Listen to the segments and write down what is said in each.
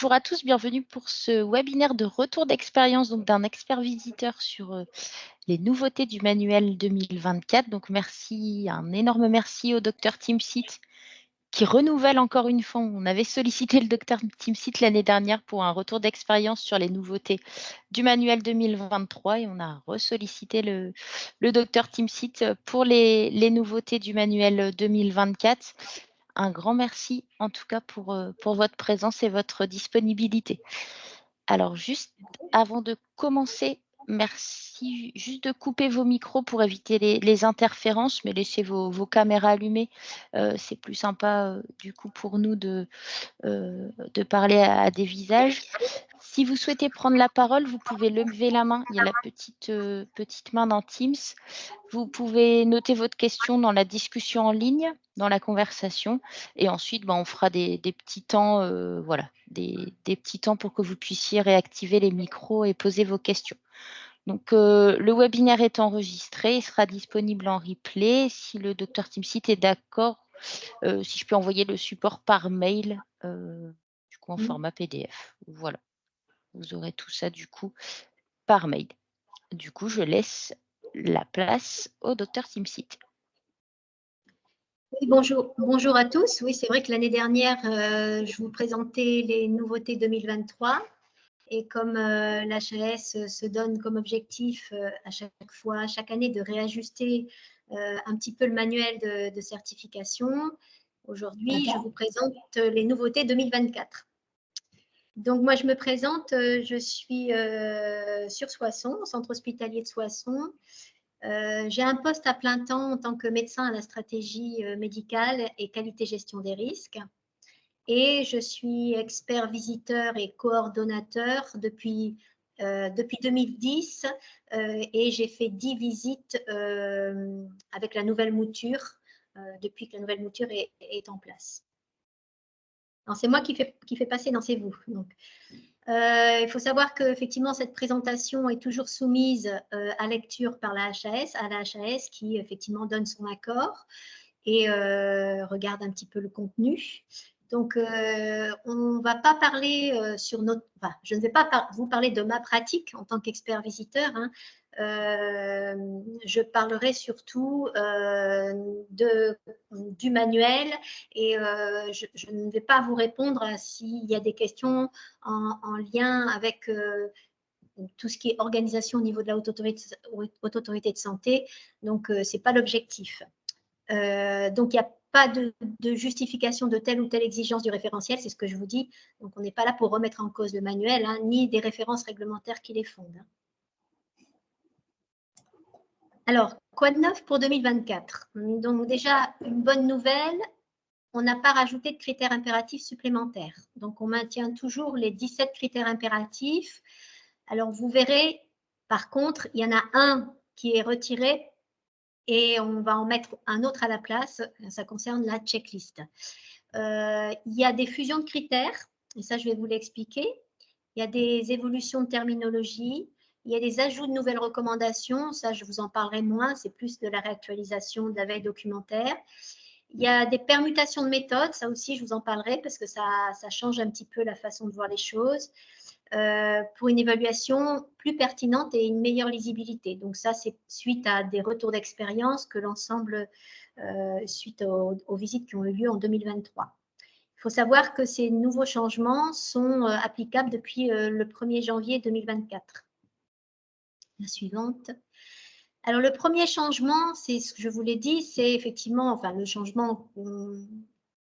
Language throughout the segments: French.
Bonjour à tous, bienvenue pour ce webinaire de retour d'expérience d'un expert visiteur sur les nouveautés du manuel 2024. Donc merci, un énorme merci au Dr Timsit qui renouvelle encore une fois. On avait sollicité le Dr Timsit l'année dernière pour un retour d'expérience sur les nouveautés du manuel 2023 et on a ressollicité le Dr Timsit pour les nouveautés du manuel 2024. Un grand merci en tout cas pour votre présence et votre disponibilité. Alors juste avant de commencer, merci juste de couper vos micros pour éviter les interférences, mais laissez vos caméras allumées. C'est plus sympa du coup pour nous de parler à des visages. Si vous souhaitez prendre la parole, vous pouvez lever la main. Il y a la petite main dans Teams. Vous pouvez noter votre question dans la discussion en ligne, dans la conversation. Et ensuite, on fera des petits temps, voilà, des petits temps pour que vous puissiez réactiver les micros et poser vos questions. Donc, le webinaire est enregistré, il sera disponible en replay. Si le Dr Timsit est d'accord, si je peux envoyer le support par mail, du coup en format PDF. Voilà, vous aurez tout ça du coup par mail. Du coup, je laisse la place au Dr Timsit. Oui, bonjour à tous. Oui, c'est vrai que l'année dernière, je vous présentais les nouveautés 2023. Et comme l'HAS se donne comme objectif à chaque année de réajuster un petit peu le manuel de certification, aujourd'hui, je vous présente les nouveautés 2024. Donc, moi, je me présente, je suis sur Soissons, au centre hospitalier de Soissons. J'ai un poste à plein temps en tant que médecin à la stratégie médicale et qualité-gestion des risques. Et je suis expert visiteur et coordonnateur depuis 2010 et j'ai fait 10 visites avec la nouvelle mouture depuis que la nouvelle mouture est en place. C'est moi qui fait passer, non, c'est vous. Donc, il faut savoir qu'effectivement, cette présentation est toujours soumise à lecture par la HAS qui effectivement donne son accord et regarde un petit peu le contenu. Donc, on ne va pas parler je ne vais pas vous parler de ma pratique en tant qu'expert visiteur. Je parlerai surtout du manuel et je ne vais pas vous répondre s'il y a des questions en lien avec tout ce qui est organisation au niveau de la haute autorité de santé. Donc, ce n'est pas l'objectif. Donc, il n'y a pas de justification de telle ou telle exigence du référentiel, c'est ce que je vous dis. Donc, on n'est pas là pour remettre en cause le manuel, ni des références réglementaires qui les fondent. Alors, quoi de neuf pour 2024? Donc, déjà, une bonne nouvelle, on n'a pas rajouté de critères impératifs supplémentaires. Donc, on maintient toujours les 17 critères impératifs. Alors, vous verrez, par contre, il y en a un qui est retiré et on va en mettre un autre à la place. Ça concerne la checklist. Il y a des fusions de critères, et ça, je vais vous l'expliquer. Il y a des évolutions de terminologie. Il y a des ajouts de nouvelles recommandations. Ça, je vous en parlerai moins. C'est plus de la réactualisation de la veille documentaire. Il y a des permutations de méthodes. Ça aussi, je vous en parlerai parce que ça change un petit peu la façon de voir les choses. Pour une évaluation plus pertinente et une meilleure lisibilité. Donc ça, c'est suite à des retours d'expérience que l'ensemble, suite aux visites qui ont eu lieu en 2023. Il faut savoir que ces nouveaux changements sont applicables depuis le 1er janvier 2024. La suivante. Alors, le premier changement, c'est ce que je vous l'ai dit, c'est effectivement, le changement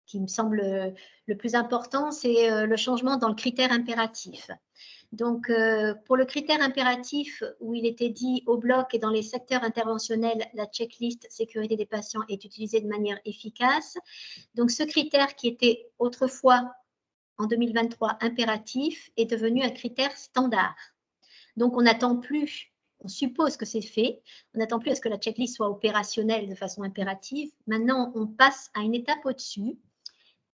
qui me semble le plus important, c'est le changement dans le critère impératif. Donc, pour le critère impératif où il était dit au bloc et dans les secteurs interventionnels, la checklist sécurité des patients est utilisée de manière efficace. Donc, ce critère qui était autrefois en 2023 impératif est devenu un critère standard. Donc, on n'attend plus, on suppose que c'est fait, on n'attend plus à ce que la checklist soit opérationnelle de façon impérative. Maintenant, on passe à une étape au-dessus.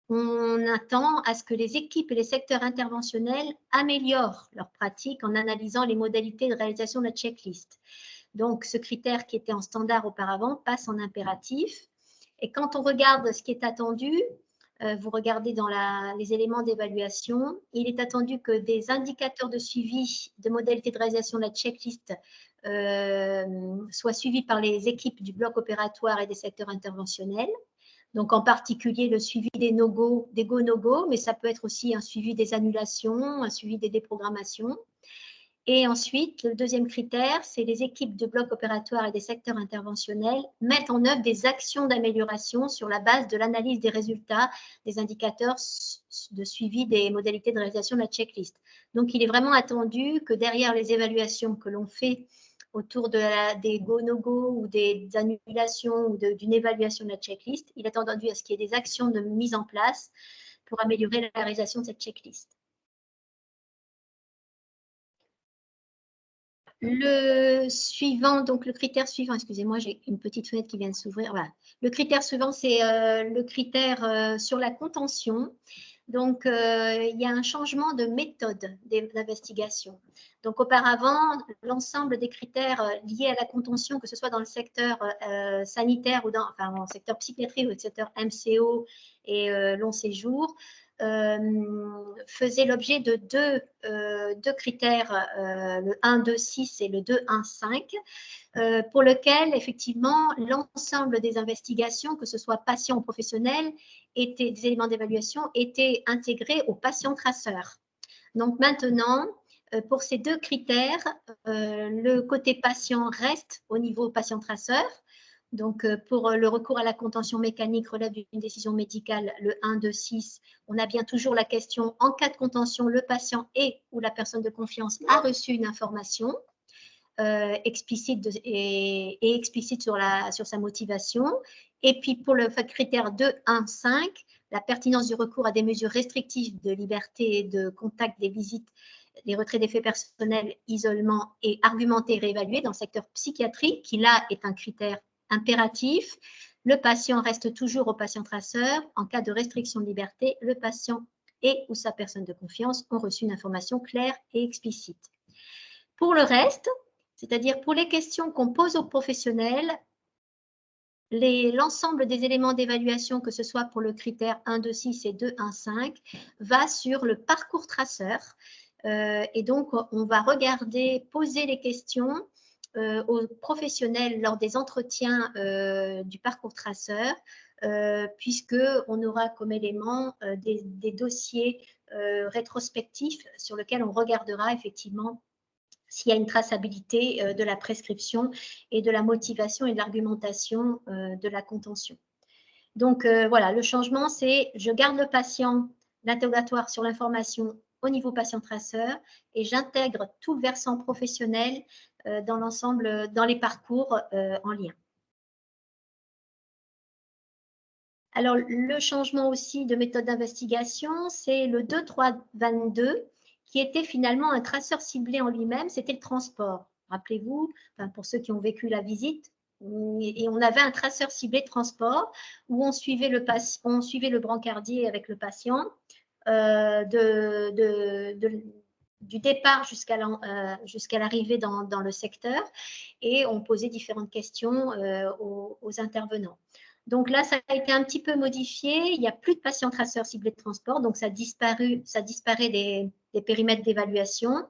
On attend à ce que les équipes et les secteurs interventionnels améliorent leurs pratiques en analysant les modalités de réalisation de la checklist. Donc, ce critère qui était en standard auparavant passe en impératif. Et quand on regarde ce qui est attendu, vous regardez dans les éléments d'évaluation. Il est attendu que des indicateurs de suivi de modalités de réalisation de la checklist soient suivis par les équipes du bloc opératoire et des secteurs interventionnels. Donc, en particulier, le suivi des no-go, des go-no-go, mais ça peut être aussi un suivi des annulations, un suivi des déprogrammations. Et ensuite, le deuxième critère, c'est les équipes de bloc opératoire et des secteurs interventionnels mettent en œuvre des actions d'amélioration sur la base de l'analyse des résultats des indicateurs de suivi des modalités de réalisation de la checklist. Donc, il est vraiment attendu que derrière les évaluations que l'on fait autour des go-no-go ou des annulations ou d'une évaluation de la checklist, il est attendu à ce qu'il y ait des actions de mise en place pour améliorer la réalisation de cette checklist. Le suivant, donc le critère suivant, excusez-moi, j'ai une petite fenêtre qui vient de s'ouvrir. Voilà. Le critère suivant, c'est le critère sur la contention. Donc, il y a un changement de méthode d'investigation. Donc, auparavant, l'ensemble des critères liés à la contention, que ce soit dans le secteur sanitaire ou dans le secteur psychiatrie ou le secteur MCO et long séjour, faisait l'objet de deux critères, le 1, 2, 6 et le 2, 1, 5, pour lequel, effectivement, l'ensemble des investigations, que ce soit patients ou professionnels, des éléments d'évaluation, étaient intégrés aux patients traceurs. Donc maintenant, pour ces deux critères, le côté patient reste au niveau patient traceur. Donc, pour le recours à la contention mécanique relève d'une décision médicale, le 1, 2, 6, on a bien toujours la question, en cas de contention, le patient et ou la personne de confiance a reçu une information explicite et explicite sur sa motivation. Et puis, pour le critère 2, 1, 5, la pertinence du recours à des mesures restrictives de liberté et de contact des visites, les retraits d'effets personnels, isolement et argumentés et réévalués dans le secteur psychiatrique, qui là est un critère impératif. Le patient reste toujours au patient traceur. En cas de restriction de liberté, le patient et ou sa personne de confiance ont reçu une information claire et explicite. Pour le reste, c'est-à-dire pour les questions qu'on pose aux professionnels, l'ensemble des éléments d'évaluation, que ce soit pour le critère 1, 2, 6 et 2, 1, 5, va sur le parcours traceur. Et donc, on va regarder, poser les questions aux professionnels lors des entretiens du parcours traceur, puisqu'on aura comme élément des dossiers rétrospectifs sur lesquels on regardera effectivement s'il y a une traçabilité de la prescription et de la motivation et de l'argumentation de la contention. Donc, voilà, le changement, c'est je garde le patient, l'interrogatoire sur l'information au niveau patient traceur et j'intègre tout le versant professionnel dans l'ensemble, dans les parcours en lien. Alors, le changement aussi de méthode d'investigation, c'est le 2.3.22 qui était finalement un traceur ciblé en lui-même, c'était le transport. Rappelez-vous, pour ceux qui ont vécu la visite, et on avait un traceur ciblé de transport où on suivait le brancardier avec le patient du départ jusqu'à l'arrivée dans le secteur et on posait différentes questions aux intervenants. Donc là, ça a été un petit peu modifié. Il n'y a plus de patients traceurs ciblés de transport, donc ça disparaît des périmètres d'évaluation.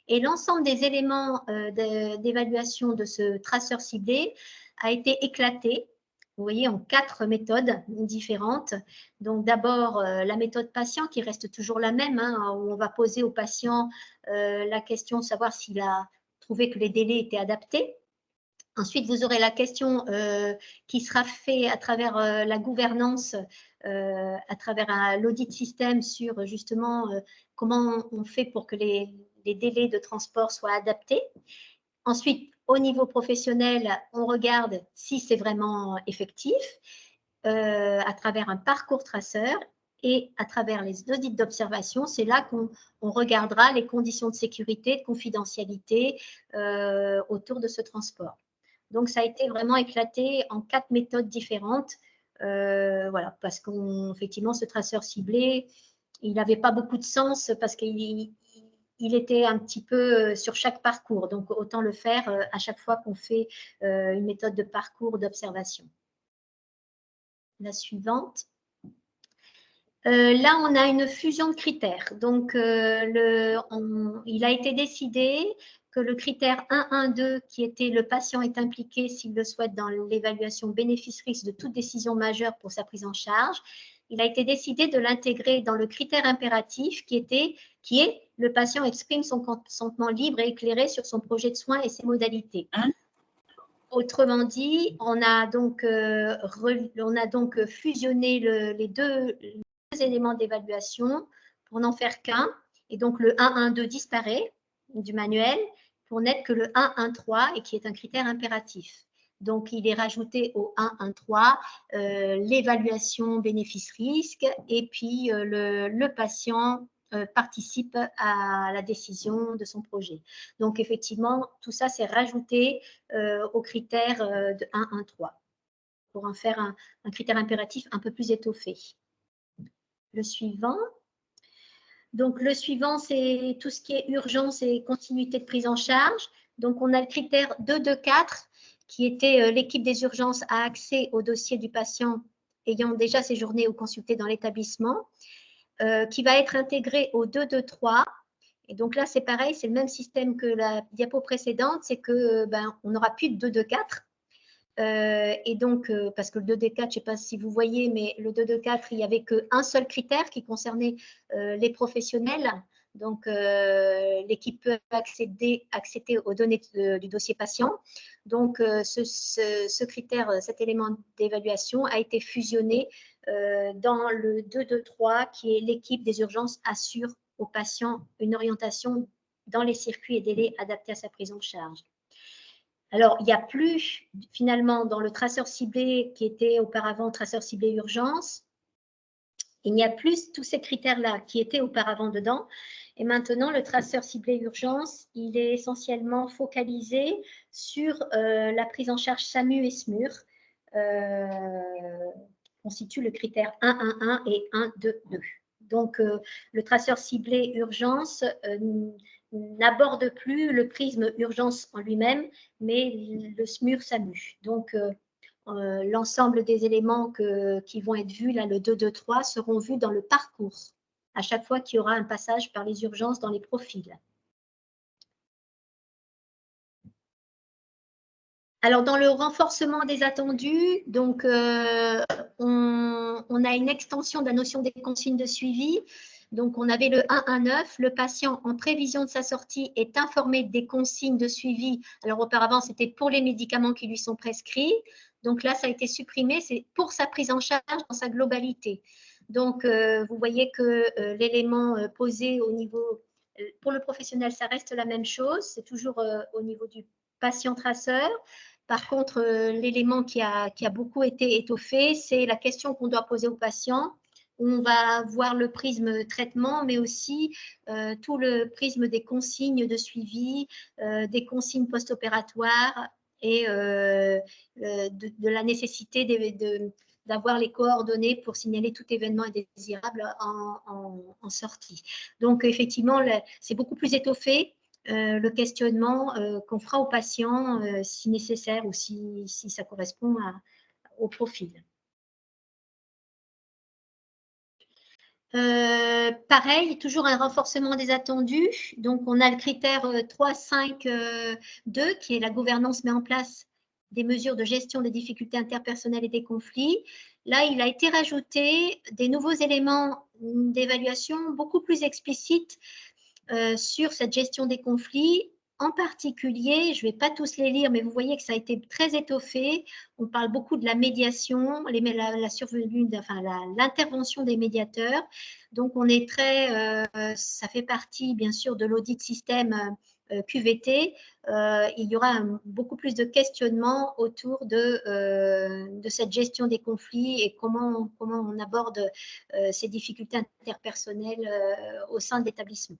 Et l'ensemble des éléments d'évaluation de ce traceur ciblé a été éclaté, vous voyez, en 4 méthodes différentes. Donc d'abord, la méthode patient qui reste toujours la même, hein, où on va poser au patient la question de savoir s'il a trouvé que les délais étaient adaptés. Ensuite, vous aurez la question qui sera faite à travers la gouvernance, à travers l'audit système sur justement comment on fait pour que les délais de transport soient adaptés. Ensuite, au niveau professionnel, on regarde si c'est vraiment effectif à travers un parcours traceur et à travers les audits d'observation, c'est là qu'on regardera les conditions de sécurité, de confidentialité autour de ce transport. Donc, ça a été vraiment éclaté en 4 méthodes différentes. Voilà, parce qu'effectivement, ce traceur ciblé, il n'avait pas beaucoup de sens parce qu'il était un petit peu sur chaque parcours. Donc, autant le faire à chaque fois qu'on fait une méthode de parcours d'observation. La suivante. Là, on a une fusion de critères. Donc, il a été décidé que le critère 1.1.2, qui était le patient est impliqué s'il le souhaite dans l'évaluation bénéfice-risque de toute décision majeure pour sa prise en charge, il a été décidé de l'intégrer dans le critère impératif qui est le patient exprime son consentement libre et éclairé sur son projet de soins et ses modalités. Autrement dit, on a donc fusionné les deux éléments d'évaluation pour n'en faire qu'un. Et donc, le 1.1.2 disparaît du manuel pour n'être que le 1.1.3 et qui est un critère impératif. Donc, il est rajouté au 1.1.3 l'évaluation bénéfice-risque et puis le patient participe à la décision de son projet. Donc, effectivement, tout ça, c'est rajouté aux critères de 1.1.3 pour en faire un critère impératif un peu plus étoffé. Le suivant. Donc, le suivant, c'est tout ce qui est urgence et continuité de prise en charge. Donc, on a le critère 2.2.4 qui était l'équipe des urgences a accès au dossier du patient ayant déjà séjourné ou consulté dans l'établissement, qui va être intégré au 2.2.3. Et donc là, c'est pareil, c'est le même système que la diapo précédente, c'est que on n'aura plus de 2.2.4. Et donc, parce que le 2D4, je ne sais pas si vous voyez, mais le 2D4, il n'y avait qu'un seul critère qui concernait les professionnels. Donc, l'équipe peut accéder aux données du dossier patient. Donc, ce critère, cet élément d'évaluation a été fusionné dans le 2.2.3, qui est l'équipe des urgences assure au patient une orientation dans les circuits et délais adaptés à sa prise en charge. Alors, il n'y a plus finalement dans le traceur ciblé qui était auparavant traceur ciblé urgence, il n'y a plus tous ces critères-là qui étaient auparavant dedans. Et maintenant, le traceur ciblé urgence, il est essentiellement focalisé sur la prise en charge SAMU et SMUR, constitue le critère 1.1.1 et 1.2.2. Donc, le traceur ciblé urgence n'aborde plus le prisme urgence en lui-même, mais le SMUR SAMU. Donc, l'ensemble des éléments qui vont être vus, là, le 2.2.3, seront vus dans le parcours, à chaque fois qu'il y aura un passage par les urgences dans les profils. Alors, dans le renforcement des attendus, donc, on a une extension de la notion des consignes de suivi. Donc, on avait le 1.1.9, le patient en prévision de sa sortie est informé des consignes de suivi. Alors, auparavant, c'était pour les médicaments qui lui sont prescrits. Donc là, ça a été supprimé, c'est pour sa prise en charge dans sa globalité. Donc, vous voyez que l'élément posé au niveau, pour le professionnel, ça reste la même chose, c'est toujours au niveau du patient traceur. Par contre, l'élément qui a beaucoup été étoffé, c'est la question qu'on doit poser au patient. On va voir le prisme traitement, mais aussi tout le prisme des consignes de suivi, des consignes post-opératoires et de la nécessité d'avoir les coordonnées pour signaler tout événement indésirable en sortie. Donc, effectivement, c'est beaucoup plus étoffé. Le questionnement qu'on fera aux patients si nécessaire ou si ça correspond au profil. Pareil, toujours un renforcement des attendus. Donc, on a le critère 3.5.2 qui est la gouvernance met en place des mesures de gestion des difficultés interpersonnelles et des conflits. Là, il a été rajouté des nouveaux éléments d'évaluation beaucoup plus explicites sur cette gestion des conflits. En particulier, je ne vais pas tous les lire, mais vous voyez que ça a été très étoffé. On parle beaucoup de la médiation, la survenue, enfin l'intervention des médiateurs. Donc, on est ça fait partie, bien sûr, de l'audit système QVT. Il y aura beaucoup plus de questionnements autour de cette gestion des conflits et comment on aborde ces difficultés interpersonnelles au sein de l'établissement.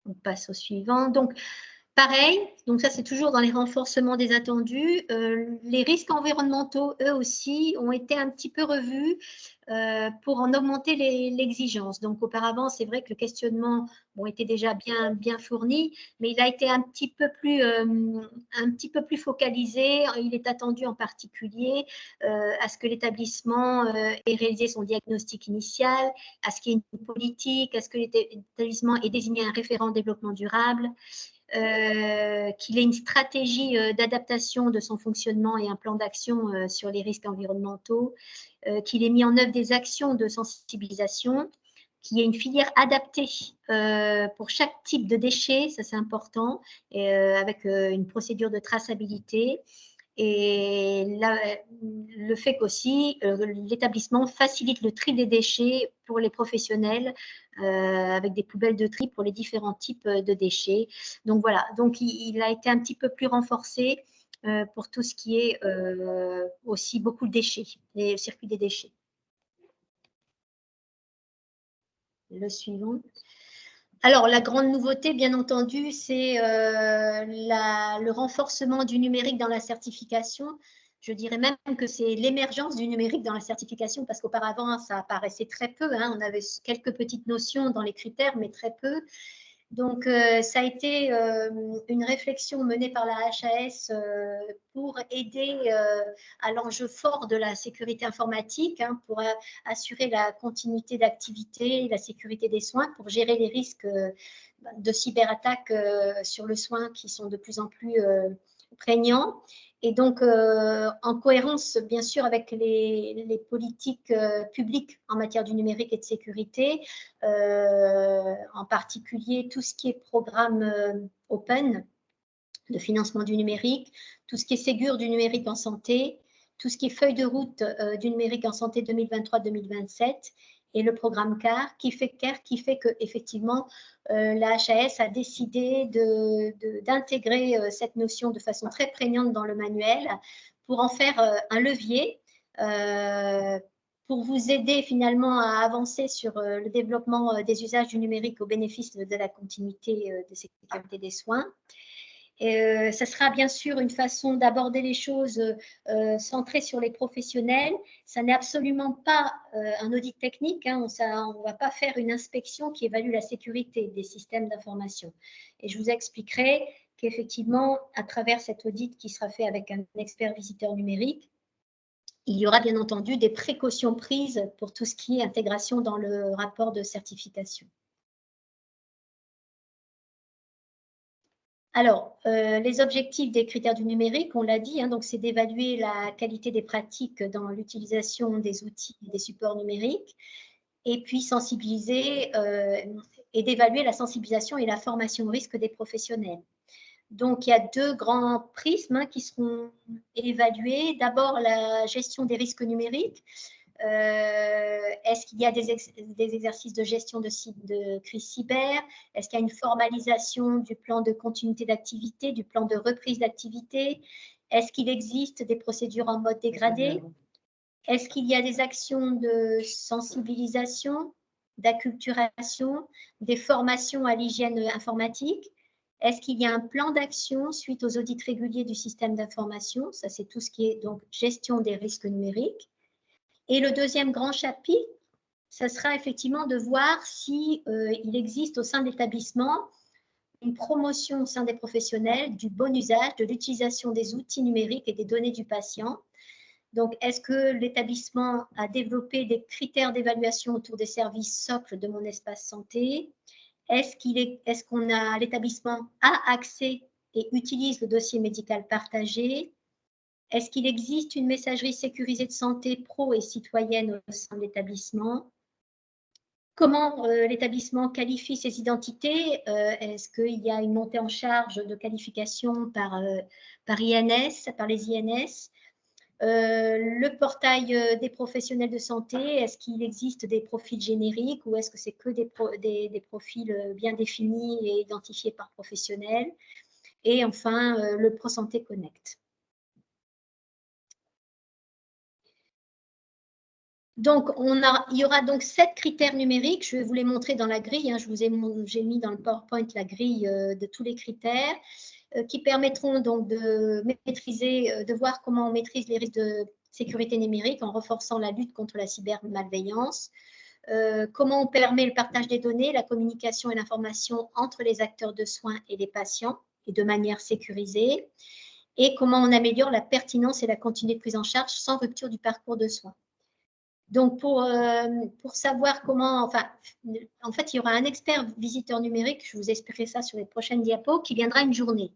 On passe au suivant. Donc, pareil, donc ça c'est toujours dans les renforcements des attendus. Les risques environnementaux, eux aussi, ont été un petit peu revus pour en augmenter l'exigence. Donc auparavant, c'est vrai que le questionnement était déjà bien fourni, mais il a été un petit peu plus focalisé. Il est attendu en particulier à ce que l'établissement ait réalisé son diagnostic initial, à ce qu'il y ait une politique, à ce que l'établissement ait désigné un référent développement durable, qu'il ait une stratégie d'adaptation de son fonctionnement et un plan d'action sur les risques environnementaux, qu'il ait mis en œuvre des actions de sensibilisation, qu'il y ait une filière adaptée pour chaque type de déchets, ça c'est important, avec une procédure de traçabilité. Et le fait qu'aussi l'établissement facilite le tri des déchets pour les professionnels avec des poubelles de tri pour les différents types de déchets. Donc voilà, donc il a été un petit peu plus renforcé pour tout ce qui est aussi beaucoup de déchets, les circuits des déchets. Le suivant. Alors, la grande nouveauté, bien entendu, c'est le renforcement du numérique dans la certification. Je dirais même que c'est l'émergence du numérique dans la certification, parce qu'auparavant, ça apparaissait très peu. On avait quelques petites notions dans les critères, mais très peu. Donc, ça a été une réflexion menée par la HAS pour aider à l'enjeu fort de la sécurité informatique, pour assurer la continuité d'activité, la sécurité des soins, pour gérer les risques de cyberattaques sur le soin qui sont de plus en plus prégnants. Et donc, en cohérence, bien sûr, avec les politiques publiques en matière du numérique et de sécurité, en particulier tout ce qui est programme open de financement du numérique, tout ce qui est Ségur du numérique en santé, tout ce qui est feuille de route du numérique en santé 2023-2027 et le programme CAR qui fait que effectivement la HAS a décidé d'intégrer cette notion de façon très prégnante dans le manuel pour en faire un levier pour vous aider finalement à avancer sur le développement des usages du numérique au bénéfice de la continuité de sécurité des soins. Ça sera bien sûr une façon d'aborder les choses centrée sur les professionnels. Ça n'est absolument pas un audit technique. On ne va pas faire une inspection qui évalue la sécurité des systèmes d'information. Et je vous expliquerai qu'effectivement, à travers cet audit qui sera fait avec un expert visiteur numérique, il y aura bien entendu des précautions prises pour tout ce qui est intégration dans le rapport de certification. Alors, les objectifs des critères du numérique, on l'a dit, donc c'est d'évaluer la qualité des pratiques dans l'utilisation des outils et des supports numériques, et puis sensibiliser et d'évaluer la sensibilisation et la formation au risque des professionnels. Donc, il y a deux grands prismes qui seront évalués. D'abord, la gestion des risques numériques. Est-ce qu'il y a des exercices de gestion de crise cyber? Est-ce qu'il y a une formalisation du plan de continuité d'activité, du plan de reprise d'activité? Est-ce qu'il existe des procédures en mode dégradé? Est-ce qu'il y a des actions de sensibilisation, d'acculturation, des formations à l'hygiène informatique? Est-ce qu'il y a un plan d'action suite aux audits réguliers du système d'information? Ça, c'est tout ce qui est donc gestion des risques numériques. Et le deuxième grand chapitre, ce sera effectivement de voir si il existe au sein de l'établissement une promotion au sein des professionnels du bon usage, de l'utilisation des outils numériques et des données du patient. Donc, est-ce que l'établissement a développé des critères d'évaluation autour des services socles de mon espace santé? Est-ce qu'on a l'établissement a accès et utilise le dossier médical partagé? Est-ce qu'il existe une messagerie sécurisée de santé pro et citoyenne au sein de l'établissement? Comment l'établissement qualifie ses identités? Est-ce qu'il y a une montée en charge de qualification par INS, par les INS? Le portail des professionnels de santé, est-ce qu'il existe des profils génériques ou est-ce que c'est que des profils bien définis et identifiés par professionnels? Et enfin, le ProSanté Connect. Donc, il y aura donc 7 critères numériques. Je vais vous les montrer dans la grille. J'ai mis dans le PowerPoint la grille de tous les critères. qui permettront donc de maîtriser, de voir comment on maîtrise les risques de sécurité numérique en renforçant la lutte contre la cybermalveillance, comment on permet le partage des données, la communication et l'information entre les acteurs de soins et les patients, et de manière sécurisée, et comment on améliore la pertinence et la continuité de prise en charge sans rupture du parcours de soins. Donc, pour savoir comment, enfin, en fait, il y aura un expert visiteur numérique, je vous expliquerai ça sur les prochaines diapos, qui viendra une journée.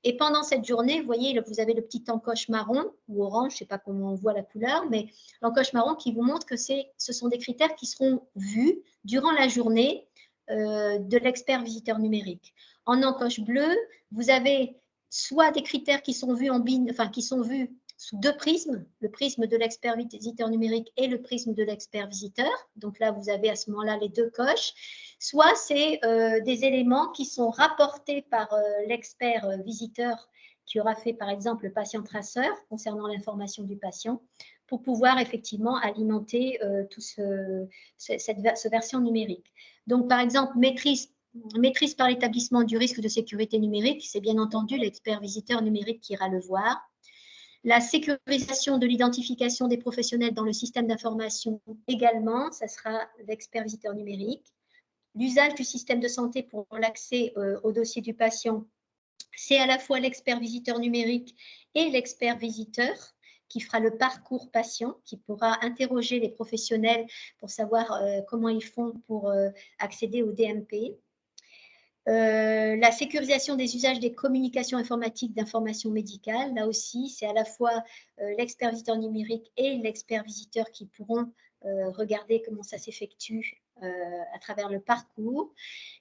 Et pendant cette journée, vous voyez, vous avez le petit encoche marron ou orange, je ne sais pas comment on voit la couleur, mais l'encoche marron qui vous montre que ce sont des critères qui seront vus durant la journée de l'expert visiteur numérique. En encoche bleue, vous avez soit des critères qui sont vus en binôme, enfin qui sont vus sous deux prismes, le prisme de l'expert visiteur numérique et le prisme de l'expert visiteur. Donc là, vous avez à ce moment-là les deux coches. Soit c'est des éléments qui sont rapportés par l'expert visiteur qui aura fait par exemple le patient traceur concernant l'information du patient pour pouvoir effectivement alimenter tout ce version numérique. Donc par exemple, maîtrise par l'établissement du risque de sécurité numérique, c'est bien entendu l'expert visiteur numérique qui ira le voir. La sécurisation de l'identification des professionnels dans le système d'information également, ça sera l'expert visiteur numérique. L'usage du système de santé pour l'accès au dossier du patient, c'est à la fois l'expert visiteur numérique et l'expert visiteur qui fera le parcours patient, qui pourra interroger les professionnels pour savoir comment ils font pour accéder au DMP. La sécurisation des usages des communications informatiques d'information médicale, là aussi, c'est à la fois l'expert visiteur numérique et l'expert visiteur qui pourront regarder comment ça s'effectue à travers le parcours.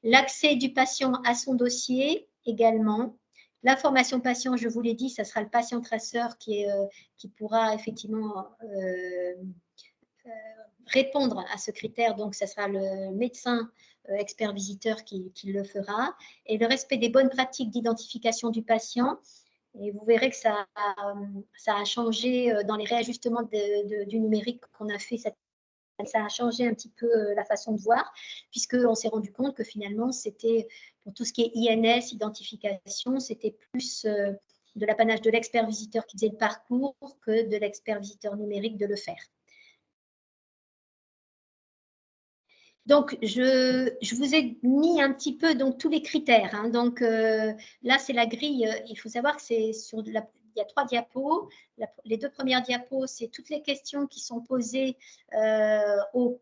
L'accès du patient à son dossier également. L'information patient, je vous l'ai dit, ça sera le patient traceur qui pourra effectivement répondre à ce critère, donc ça sera le médecin expert visiteur qui le fera, et le respect des bonnes pratiques d'identification du patient. Et vous verrez que ça a changé dans les réajustements du numérique qu'on a fait. Ça a changé un petit peu la façon de voir, puisqu'on s'est rendu compte que finalement, c'était pour tout ce qui est INS, identification, c'était plus de l'apanage de l'expert visiteur qui faisait le parcours que de l'expert visiteur numérique de le faire. Donc, je vous ai mis un petit peu donc, tous les critères. Hein. Donc, là, c'est la grille. Il faut savoir que c'est sur il y a 3 diapos. Les 2 premières diapos, c'est toutes les questions qui sont posées. Vous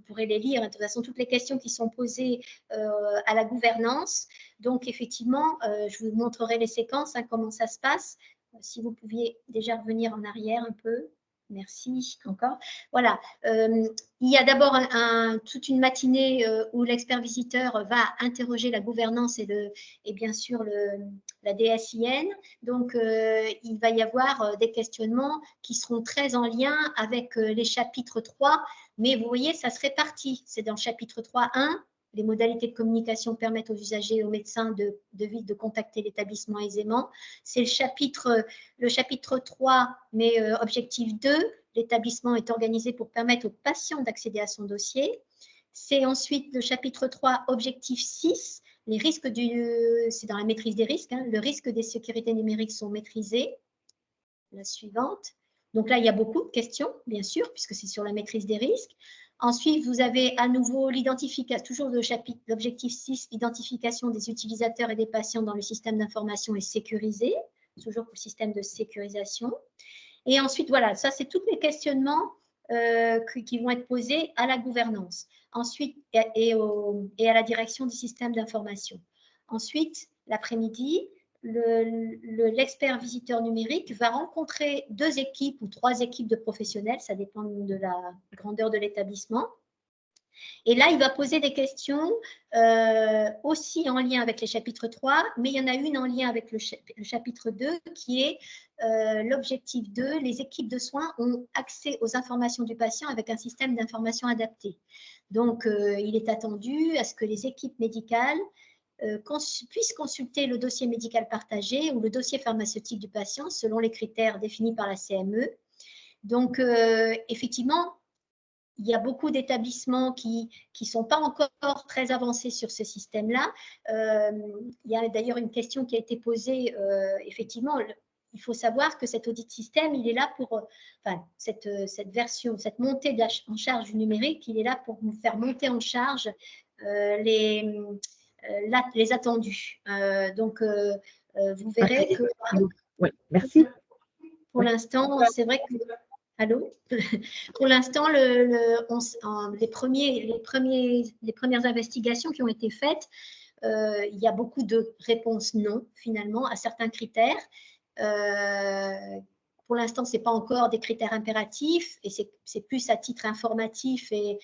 pourrez les lire. De toute façon, toutes les questions qui sont posées à la gouvernance. Donc, effectivement, je vous montrerai les séquences, hein, comment ça se passe. Si vous pouviez déjà revenir en arrière un peu. Merci encore. Voilà. Il y a d'abord toute une matinée où l'expert visiteur va interroger la gouvernance et bien sûr la DSIN. Donc, il va y avoir des questionnements qui seront très en lien avec les chapitres 3. Mais vous voyez, ça se répartit. C'est dans le chapitre 3.1. Les modalités de communication permettent aux usagers et aux médecins de contacter l'établissement aisément. C'est le chapitre 3, mais objectif 2. L'établissement est organisé pour permettre aux patients d'accéder à son dossier. C'est ensuite le chapitre 3, objectif 6. Les risques c'est dans la maîtrise des risques. Hein, le risque des sécurités numériques sont maîtrisés. La suivante. Donc là, il y a beaucoup de questions, bien sûr, puisque c'est sur la maîtrise des risques. Ensuite, vous avez à nouveau l'identification, toujours l'objectif 6, l'identification des utilisateurs et des patients dans le système d'information est sécurisé, toujours pour le système de sécurisation. Et ensuite, voilà, ça, c'est tous les questionnements qui vont être posés à la gouvernance. Ensuite, et à la direction du système d'information. Ensuite, l'après-midi, l'expert visiteur numérique va rencontrer 2 équipes ou 3 équipes de professionnels, ça dépend de la grandeur de l'établissement. Et là, il va poser des questions aussi en lien avec les chapitres 3, mais il y en a une en lien avec le chapitre 2 qui est l'objectif 2. Les équipes de soins ont accès aux informations du patient avec un système d'information adapté. Donc, il est attendu à ce que les équipes médicales puissent consulter le dossier médical partagé ou le dossier pharmaceutique du patient selon les critères définis par la CME. Donc, effectivement, il y a beaucoup d'établissements qui ne sont pas encore très avancés sur ce système-là. Il y a d'ailleurs une question qui a été posée, effectivement, il faut savoir que cet audit système, il est là pour, enfin, cette version, cette montée en charge du numérique, il est là pour nous faire monter en charge les attendus. Donc, vous verrez que… Oui, merci. Pour l'instant, c'est vrai que… Allô. Pour l'instant, les premières investigations qui ont été faites, il y a beaucoup de réponses non, finalement, à certains critères. Pour l'instant, ce n'est pas encore des critères impératifs et c'est plus à titre informatif et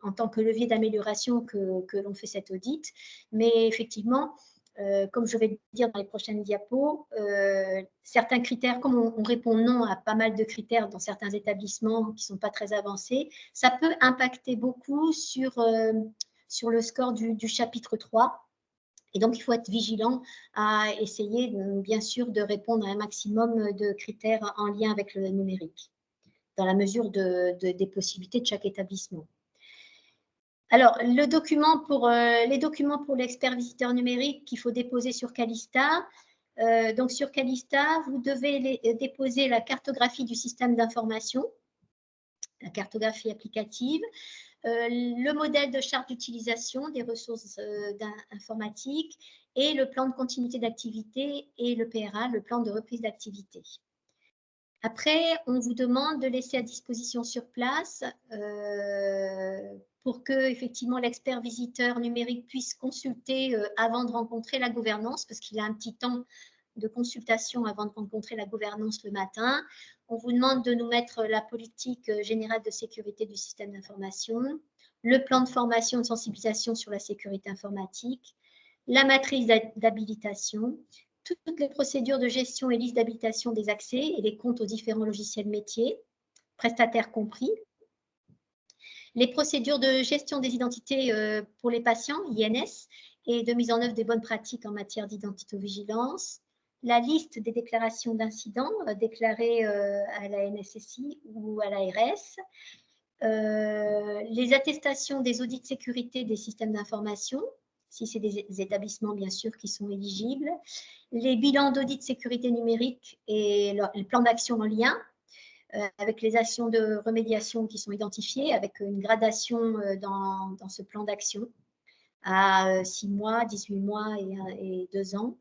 en tant que levier d'amélioration que l'on fait cet audit. Mais effectivement, comme je vais le dire dans les prochaines diapos, certains critères, comme on répond non à pas mal de critères dans certains établissements qui ne sont pas très avancés, ça peut impacter beaucoup sur le score du chapitre 3. Et donc, il faut être vigilant à essayer, bien sûr, de répondre à un maximum de critères en lien avec le numérique, dans la mesure des possibilités de chaque établissement. Alors, les documents pour l'expert visiteur numérique qu'il faut déposer sur Calista. Donc, sur Calista, vous devez déposer la cartographie du système d'information, la cartographie applicative, le modèle de charte d'utilisation des ressources informatiques et le plan de continuité d'activité et le PRA, le plan de reprise d'activité. Après, on vous demande de laisser à disposition sur place pour que effectivement l'expert visiteur numérique puisse consulter avant de rencontrer la gouvernance, parce qu'il a un petit temps de consultation avant de rencontrer la gouvernance le matin. On vous demande de nous mettre la politique générale de sécurité du système d'information, le plan de formation et de sensibilisation sur la sécurité informatique, la matrice d'habilitation, toutes les procédures de gestion et liste d'habilitation des accès et les comptes aux différents logiciels métiers, prestataires compris, les procédures de gestion des identités pour les patients, INS, et de mise en œuvre des bonnes pratiques en matière d'identitovigilance, la liste des déclarations d'incidents déclarées à la NSSI ou à l'ARS, les attestations des audits de sécurité des systèmes d'information, si c'est des établissements bien sûr qui sont éligibles, les bilans d'audit de sécurité numérique et le plan d'action en lien, avec les actions de remédiation qui sont identifiées, avec une gradation dans ce plan d'action à 6 mois, 18 mois et 2 ans.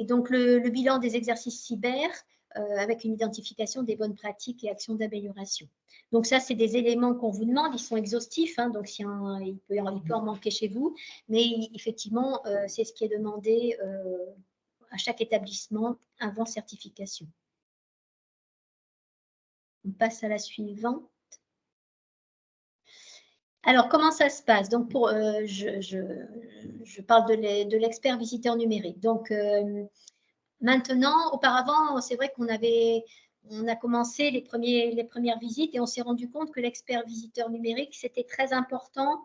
Et donc, le bilan des exercices cyber avec une identification des bonnes pratiques et actions d'amélioration. Donc, ça, c'est des éléments qu'on vous demande. Ils sont exhaustifs, hein, donc il peut en manquer chez vous. Mais effectivement, c'est ce qui est demandé à chaque établissement avant certification. On passe à la suivante. Alors, comment ça se passe? Donc, je parle de l'expert visiteur numérique. Donc, maintenant, auparavant, c'est vrai qu'on a commencé les premières visites et on s'est rendu compte que l'expert visiteur numérique, c'était très important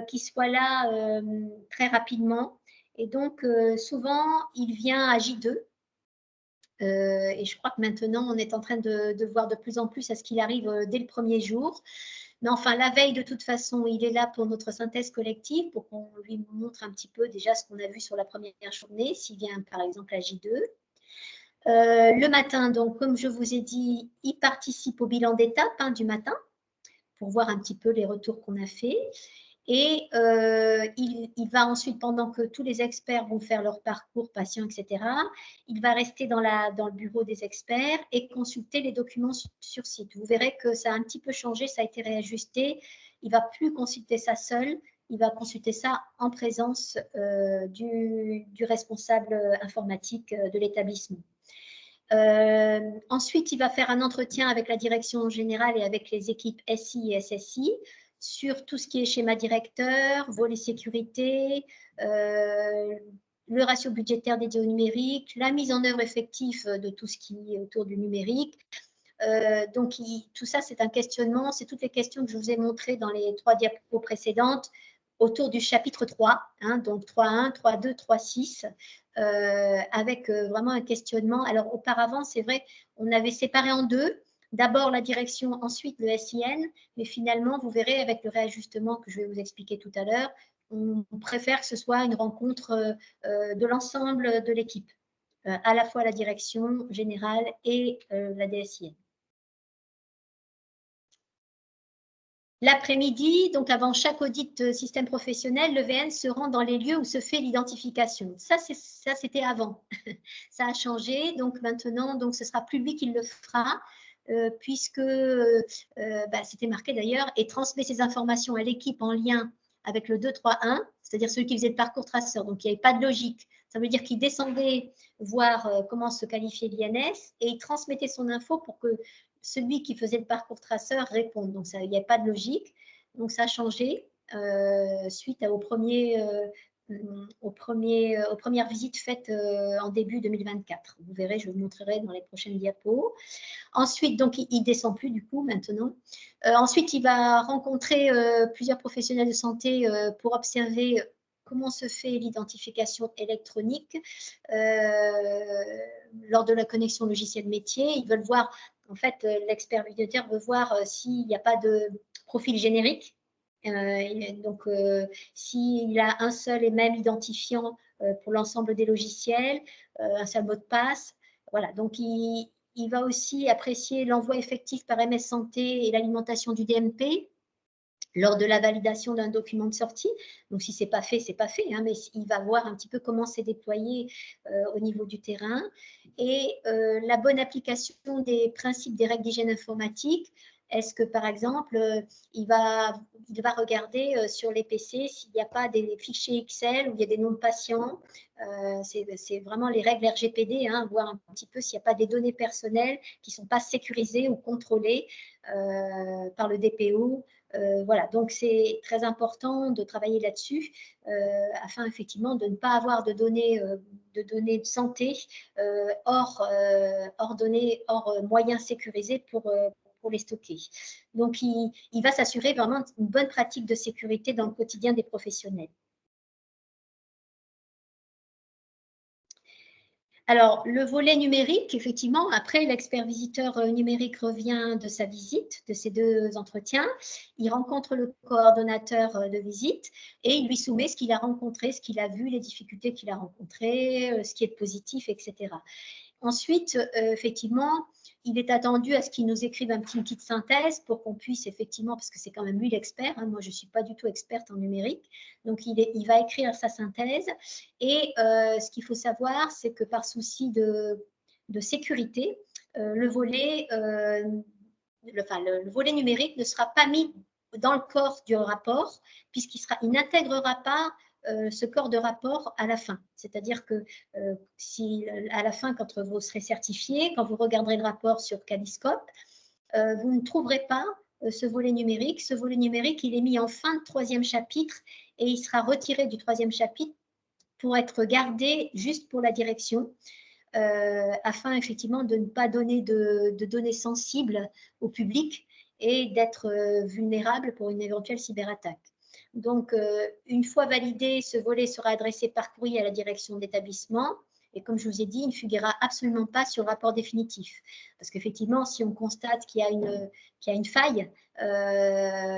qu'il soit là très rapidement. Et donc, souvent, il vient à J2. Et je crois que maintenant, on est en train de voir de plus en plus à ce qu'il arrive dès le premier jour. Mais enfin, la veille, de toute façon, il est là pour notre synthèse collective, pour qu'on lui montre un petit peu déjà ce qu'on a vu sur la première journée, s'il vient par exemple à J2. Le matin, donc, comme je vous ai dit, il participe au bilan d'étape du matin pour voir un petit peu les retours qu'on a fait. Et il va ensuite, pendant que tous les experts vont faire leur parcours patient, etc., il va rester dans le bureau des experts et consulter les documents sur site. Vous verrez que ça a un petit peu changé, ça a été réajusté. Il ne va plus consulter ça seul, il va consulter ça en présence du responsable informatique de l'établissement. Ensuite, il va faire un entretien avec la direction générale et avec les équipes SI et SSI sur tout ce qui est schéma directeur, volet sécurité, le ratio budgétaire dédié au numérique, la mise en œuvre effective de tout ce qui est autour du numérique. Donc, tout ça, c'est un questionnement, c'est toutes les questions que je vous ai montrées dans les 3 diapos précédentes autour du chapitre 3, hein, donc 3.1, 3.2, 3.6, avec vraiment un questionnement. Alors, auparavant, c'est vrai, on avait séparé en deux. d'abord la direction, ensuite le SIN, mais finalement, vous verrez avec le réajustement que je vais vous expliquer tout à l'heure, on préfère que ce soit une rencontre de l'ensemble de l'équipe, à la fois la direction générale et la DSIN. L'après-midi, donc avant chaque audit système professionnel, le VN se rend dans les lieux où se fait l'identification. Ça, c'était avant. Ça a changé. Donc maintenant, donc, ce sera plus lui qui le fera, puisque c'était marqué d'ailleurs, et transmet ces informations à l'équipe en lien avec le 231, c'est-à-dire celui qui faisait le parcours traceur. Donc, il n'y avait pas de logique. Ça veut dire qu'il descendait voir comment se qualifiait l'INS et il transmettait son info pour que celui qui faisait le parcours traceur réponde. Donc, il n'y a pas de logique. Donc, ça a changé suite aux premières visites faites en début 2024. Vous verrez, je vous montrerai dans les prochaines diapos. Ensuite, donc, il ne descend plus du coup maintenant. Ensuite, il va rencontrer plusieurs professionnels de santé pour observer comment se fait l'identification électronique lors de la connexion logiciel métier. Ils veulent voir, en fait, l'expert budgétaire veut voir s'il n'y a pas de profil générique. Donc, s'il a un seul et même identifiant pour l'ensemble des logiciels, un seul mot de passe, voilà. Donc, il va aussi apprécier l'envoi effectif par MS Santé et l'alimentation du DMP lors de la validation d'un document de sortie. Donc, si ce n'est pas fait, ce n'est pas fait, hein, mais il va voir un petit peu comment c'est déployé au niveau du terrain. Et la bonne application des principes des règles d'hygiène informatique. Est-ce que, par exemple, il va regarder sur les PC s'il n'y a pas des fichiers Excel où il y a des noms de patients. C'est vraiment les règles RGPD, hein, voir un petit peu s'il n'y a pas des données personnelles qui ne sont pas sécurisées ou contrôlées par le DPO. Voilà, donc c'est très important de travailler là-dessus afin effectivement de ne pas avoir de données de santé hors moyens sécurisés pour les stocker. Donc, il va s'assurer vraiment une bonne pratique de sécurité dans le quotidien des professionnels. Alors, le volet numérique, effectivement, après, l'expert visiteur numérique revient de sa visite, de ces 2 entretiens. Il rencontre le coordonnateur de visite et il lui soumet ce qu'il a rencontré, ce qu'il a vu, les difficultés qu'il a rencontrées, ce qui est positif, etc. Ensuite, effectivement, il est attendu à ce qu'il nous écrive une petite synthèse pour qu'on puisse effectivement, parce que c'est quand même lui l'expert, hein, moi je ne suis pas du tout experte en numérique, donc il va écrire sa synthèse. Et ce qu'il faut savoir, c'est que par souci de sécurité, le volet numérique ne sera pas mis dans le corps du rapport, puisqu'il n'intégrera pas ce corps de rapport à la fin. C'est-à-dire que si à la fin, quand vous serez certifié, quand vous regarderez le rapport sur Caliscope, vous ne trouverez pas ce volet numérique. Ce volet numérique, il est mis en fin de 3e chapitre et il sera retiré du 3e chapitre pour être gardé juste pour la direction, afin effectivement de ne pas donner de données sensibles au public et d'être vulnérable pour une éventuelle cyberattaque. Donc, une fois validé, ce volet sera adressé par courrier à la direction d'établissement. Et comme je vous ai dit, il ne figurera absolument pas sur le rapport définitif. Parce qu'effectivement, si on constate qu'il y a une faille,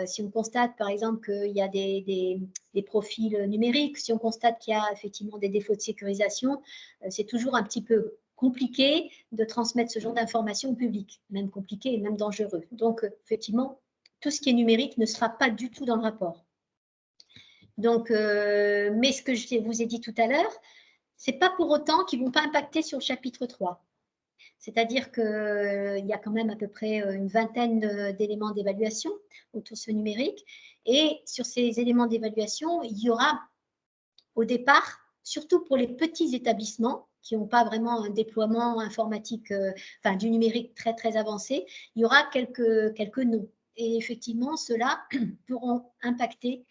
si on constate par exemple qu'il y a des profils numériques, si on constate qu'il y a effectivement des défauts de sécurisation, c'est toujours un petit peu compliqué de transmettre ce genre d'informations au public, même compliqué et même dangereux. Donc, effectivement, tout ce qui est numérique ne sera pas du tout dans le rapport. Donc, mais ce que je vous ai dit tout à l'heure, ce n'est pas pour autant qu'ils ne vont pas impacter sur le chapitre 3. C'est-à-dire qu'il y a quand même à peu près une vingtaine d'éléments d'évaluation autour de ce numérique. Et sur ces éléments d'évaluation, il y aura au départ, surtout pour les petits établissements qui n'ont pas vraiment un déploiement informatique, du numérique très, très avancé, il y aura quelques noms. Et effectivement, ceux-là pourront impacter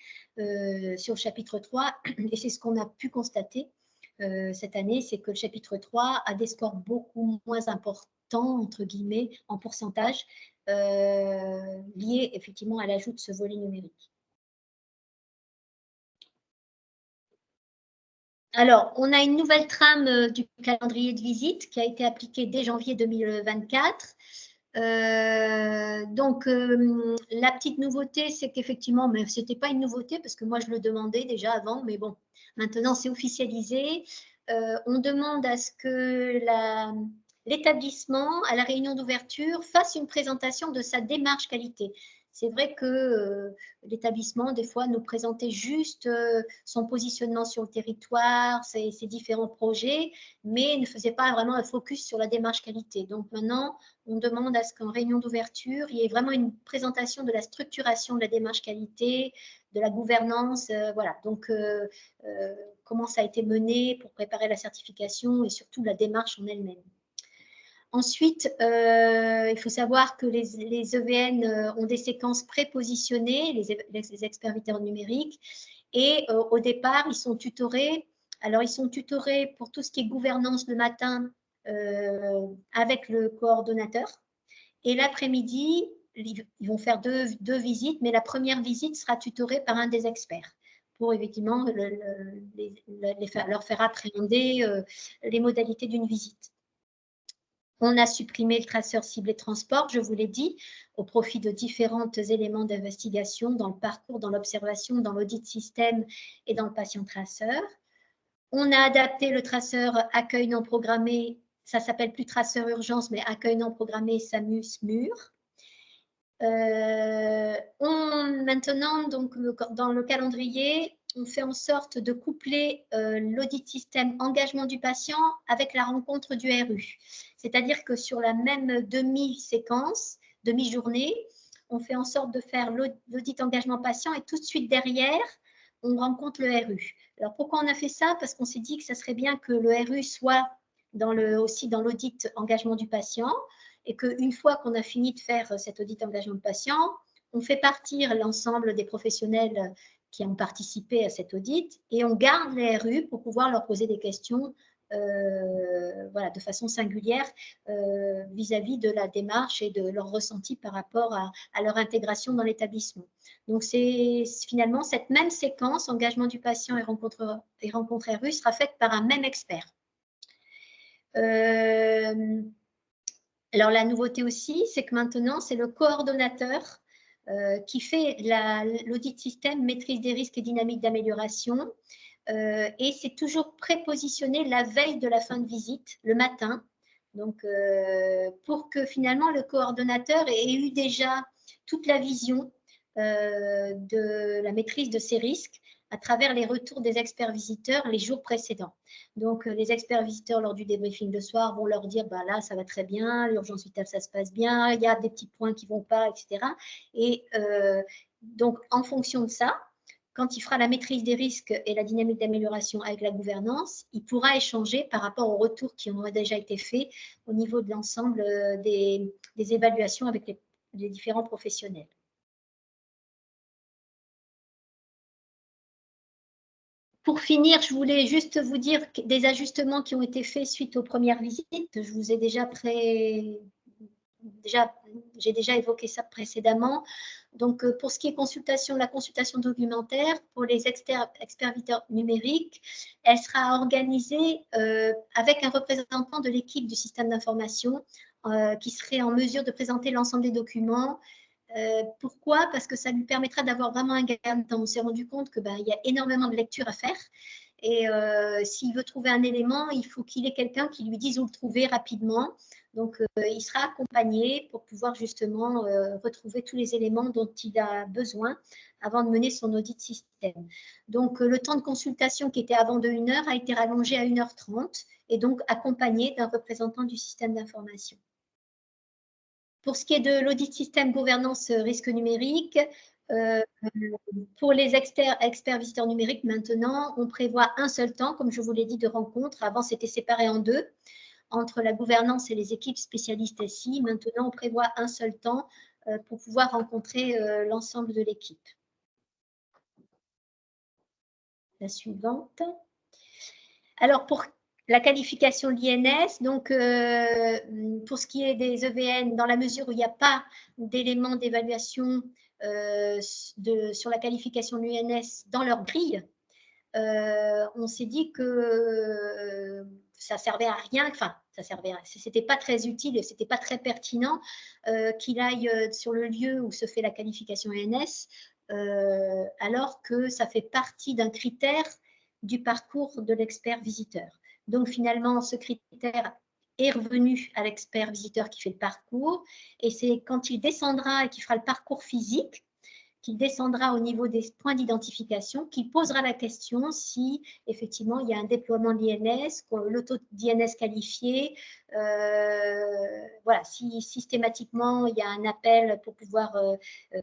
sur le chapitre 3. Et c'est ce qu'on a pu constater cette année, c'est que le chapitre 3 a des scores beaucoup moins importants, entre guillemets, en pourcentage, liés effectivement à l'ajout de ce volet numérique. Alors, on a une nouvelle trame du calendrier de visite qui a été appliquée dès janvier 2024. Donc, la petite nouveauté, c'est qu'effectivement, mais ce n'était pas une nouveauté parce que moi, je le demandais déjà avant, mais bon, maintenant, c'est officialisé. On demande à ce que l'établissement, à la réunion d'ouverture, fasse une présentation de sa démarche qualité. C'est vrai que l'établissement, des fois, nous présentait juste son positionnement sur le territoire, ses différents projets, mais ne faisait pas vraiment un focus sur la démarche qualité. Donc maintenant, on demande à ce qu'en réunion d'ouverture, il y ait vraiment une présentation de la structuration de la démarche qualité, de la gouvernance, voilà. Donc, comment ça a été mené pour préparer la certification et surtout la démarche en elle-même. Ensuite, il faut savoir que les EVN ont des séquences prépositionnées, les experts viteurs numériques, et au départ, ils sont tutorés. Alors, ils sont tutorés pour tout ce qui est gouvernance le matin avec le coordonnateur. Et l'après-midi, ils vont faire deux visites, mais la première visite sera tutorée par un des experts pour effectivement leur faire appréhender les modalités d'une visite. On a supprimé le traceur ciblé transport, je vous l'ai dit, au profit de différents éléments d'investigation dans le parcours, dans l'observation, dans l'audit système et dans le patient traceur. On a adapté le traceur accueil non programmé, ça s'appelle plus traceur urgence, mais accueil non programmé SAMUS-MUR. Maintenant, donc, dans le calendrier, on fait en sorte de coupler l'audit système engagement du patient avec la rencontre du RU. C'est-à-dire que sur la même demi-séquence, demi-journée, on fait en sorte de faire l'audit engagement patient et tout de suite derrière, on rencontre le RU. Alors pourquoi on a fait ça? Parce qu'on s'est dit que ça serait bien que le RU soit aussi dans l'audit engagement du patient, et qu'une fois qu'on a fini de faire cet audit engagement de patient, on fait partir l'ensemble des professionnels qui ont participé à cet audit et on garde les RU pour pouvoir leur poser des questions voilà, de façon singulière vis-à-vis de la démarche et de leur ressenti par rapport à leur intégration dans l'établissement. Donc, c'est finalement cette même séquence, engagement du patient et rencontre RU, sera faite par un même expert. Alors, la nouveauté aussi, c'est que maintenant, c'est le coordonnateur qui fait l'audit système, maîtrise des risques et dynamique d'amélioration. Et c'est toujours prépositionné la veille de la fin de visite, le matin. Donc, pour que finalement, le coordonnateur ait eu déjà toute la vision de la maîtrise de ces risques à travers les retours des experts visiteurs les jours précédents. Donc, les experts visiteurs, lors du débriefing de soir, vont leur dire, bah, là, ça va très bien, l'urgence vitale, ça se passe bien, il y a des petits points qui ne vont pas, etc. Et donc, en fonction de ça, quand il fera la maîtrise des risques et la dynamique d'amélioration avec la gouvernance, il pourra échanger par rapport aux retours qui ont déjà été faits au niveau de l'ensemble des évaluations avec les différents professionnels. Pour finir, je voulais juste vous dire des ajustements qui ont été faits suite aux premières visites. Je vous ai j'ai déjà évoqué ça précédemment. Donc, pour ce qui est la consultation documentaire, pour les experts viteurs numériques, elle sera organisée avec un représentant de l'équipe du système d'information qui serait en mesure de présenter l'ensemble des documents. Pourquoi? Parce que ça lui permettra d'avoir vraiment un gain de temps. On s'est rendu compte qu'il y a énormément de lectures à faire. Et s'il veut trouver un élément, il faut qu'il ait quelqu'un qui lui dise où le trouver rapidement. Donc, il sera accompagné pour pouvoir justement retrouver tous les éléments dont il a besoin avant de mener son audit système. Donc, le temps de consultation qui était avant de 1 heure a été rallongé à 1h30 et donc accompagné d'un représentant du système d'information. Pour ce qui est de l'audit système gouvernance risque numérique, pour les experts visiteurs numériques, maintenant, on prévoit un seul temps, comme je vous l'ai dit, de rencontre. Avant, c'était séparé en 2, entre la gouvernance et les équipes spécialistes SI. Maintenant, on prévoit un seul temps pour pouvoir rencontrer l'ensemble de l'équipe. La suivante. Alors, pour la qualification de l'INS, donc pour ce qui est des EVN, dans la mesure où il n'y a pas d'éléments d'évaluation sur la qualification de l'INS dans leur grille, on s'est dit que ça servait à rien, enfin, c'était pas très utile, c'était pas très pertinent qu'il aille sur le lieu où se fait la qualification ENS, alors que ça fait partie d'un critère du parcours de l'expert visiteur. Donc finalement, ce critère est revenu à l'expert visiteur qui fait le parcours, et c'est quand il descendra et qu'il fera le parcours physique, qu'il descendra au niveau des points d'identification, qu'il posera la question si effectivement il y a un déploiement de l'INS, le taux d'INS qualifié, voilà, si systématiquement il y a un appel pour pouvoir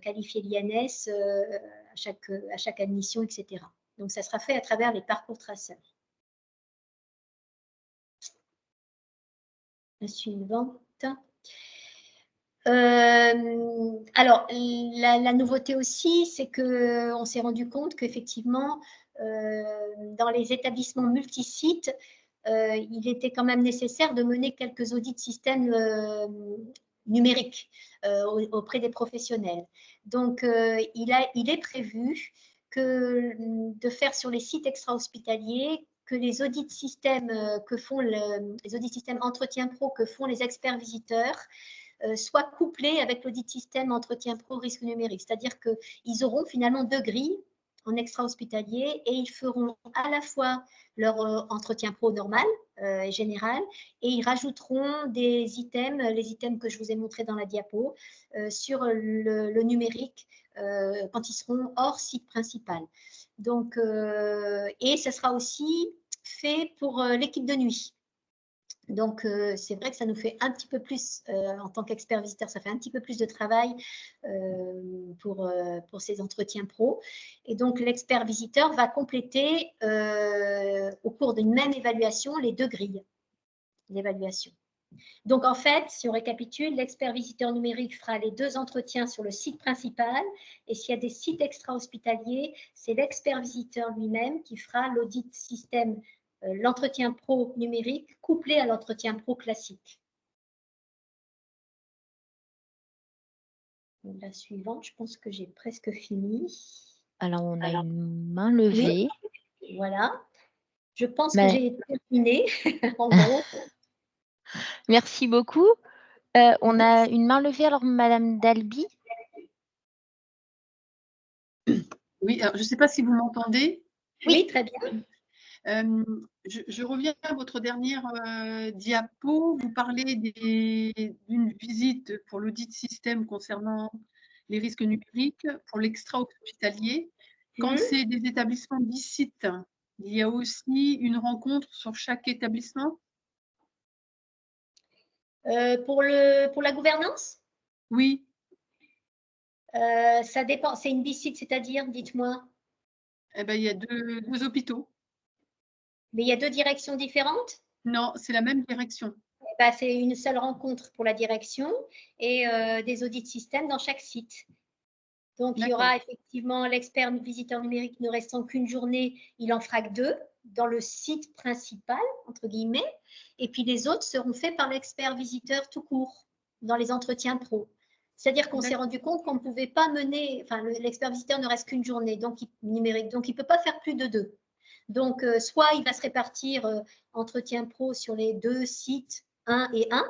qualifier l'INS à chaque admission, etc. Donc ça sera fait à travers les parcours traceurs. La suivante. Alors, la nouveauté aussi, c'est qu'on s'est rendu compte qu'effectivement, dans les établissements multisites, il était quand même nécessaire de mener quelques audits de système numériques auprès des professionnels. Donc, il est prévu de faire sur les sites extra-hospitaliers que les audits de système que font les audits de système entretien pro que font les experts visiteurs soit couplé avec l'audit système entretien pro risque numérique. C'est-à-dire qu'ils auront finalement 2 grilles en extra-hospitalier et ils feront à la fois leur entretien pro normal et général et ils rajouteront des items, les items que je vous ai montrés dans la diapo, sur le numérique quand ils seront hors site principal. Donc, et ce sera aussi fait pour l'équipe de nuit. Donc, c'est vrai que ça nous fait un petit peu plus, en tant qu'expert visiteur, ça fait un petit peu plus de travail pour ces entretiens pro. Et donc, l'expert visiteur va compléter au cours d'une même évaluation les 2 grilles d'évaluation. Donc, en fait, si on récapitule, l'expert visiteur numérique fera les 2 entretiens sur le site principal. Et s'il y a des sites extra-hospitaliers, c'est l'expert visiteur lui-même qui fera l'audit système l'entretien pro numérique couplé à l'entretien pro classique. La suivante, je pense que j'ai presque fini. Alors, on a une main levée. Oui, voilà. Je pense que j'ai terminé, en gros. Merci beaucoup. On a une main levée, alors Madame Dalby. Oui, alors, je ne sais pas si vous m'entendez. Oui, très bien. Je reviens à votre dernière diapo. Vous parlez d'une visite pour l'audit système concernant les risques numériques pour l'extra-hospitalier. Quand c'est des établissements d'ici-sites, il y a aussi une rencontre sur chaque établissement? Pour la gouvernance? Oui. Ça dépend. C'est une BICIT, c'est-à-dire, dites-moi. Eh ben, il y a deux hôpitaux. Mais il y a 2 directions différentes? Non, c'est la même direction. Ben, c'est une seule rencontre pour la direction et des audits de système dans chaque site. Donc, il y aura effectivement l'expert visiteur numérique ne restant qu'une journée, il en fera que 2 dans le site principal, entre guillemets, et puis les autres seront faits par l'expert visiteur tout court, dans les entretiens pro. C'est-à-dire qu'on s'est rendu compte qu'on ne pouvait pas mener, enfin, l'expert visiteur ne reste qu'une journée numérique, donc il ne peut pas faire plus de 2. Donc, soit il va se répartir entretien pro sur les 2 sites 1 et 1,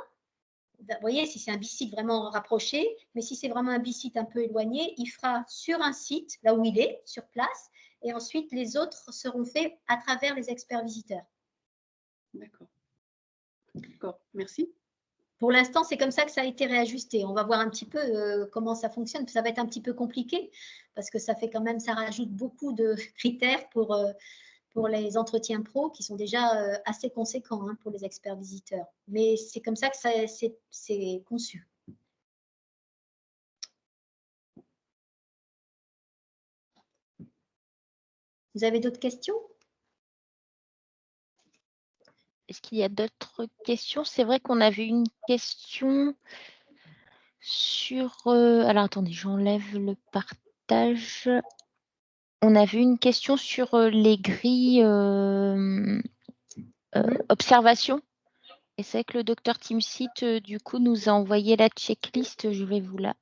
vous voyez, si c'est un bicite vraiment rapproché, mais si c'est vraiment un bicite un peu éloigné, il fera sur un site, là où il est, sur place, et ensuite les autres seront faits à travers les experts visiteurs. D'accord. D'accord, merci. Pour l'instant, c'est comme ça que ça a été réajusté. On va voir un petit peu comment ça fonctionne. Ça va être un petit peu compliqué parce que ça fait quand même, ça rajoute beaucoup de critères pour les entretiens pro qui sont déjà assez conséquents pour les experts visiteurs. Mais c'est comme ça que c'est conçu. Vous avez d'autres questions? Est-ce qu'il y a d'autres questions? C'est vrai qu'on avait une question sur... alors, attendez, j'enlève le partage. On avait une question sur les grilles observation. Et c'est vrai que le docteur Timsit, du coup, nous a envoyé la checklist. Je vais vous la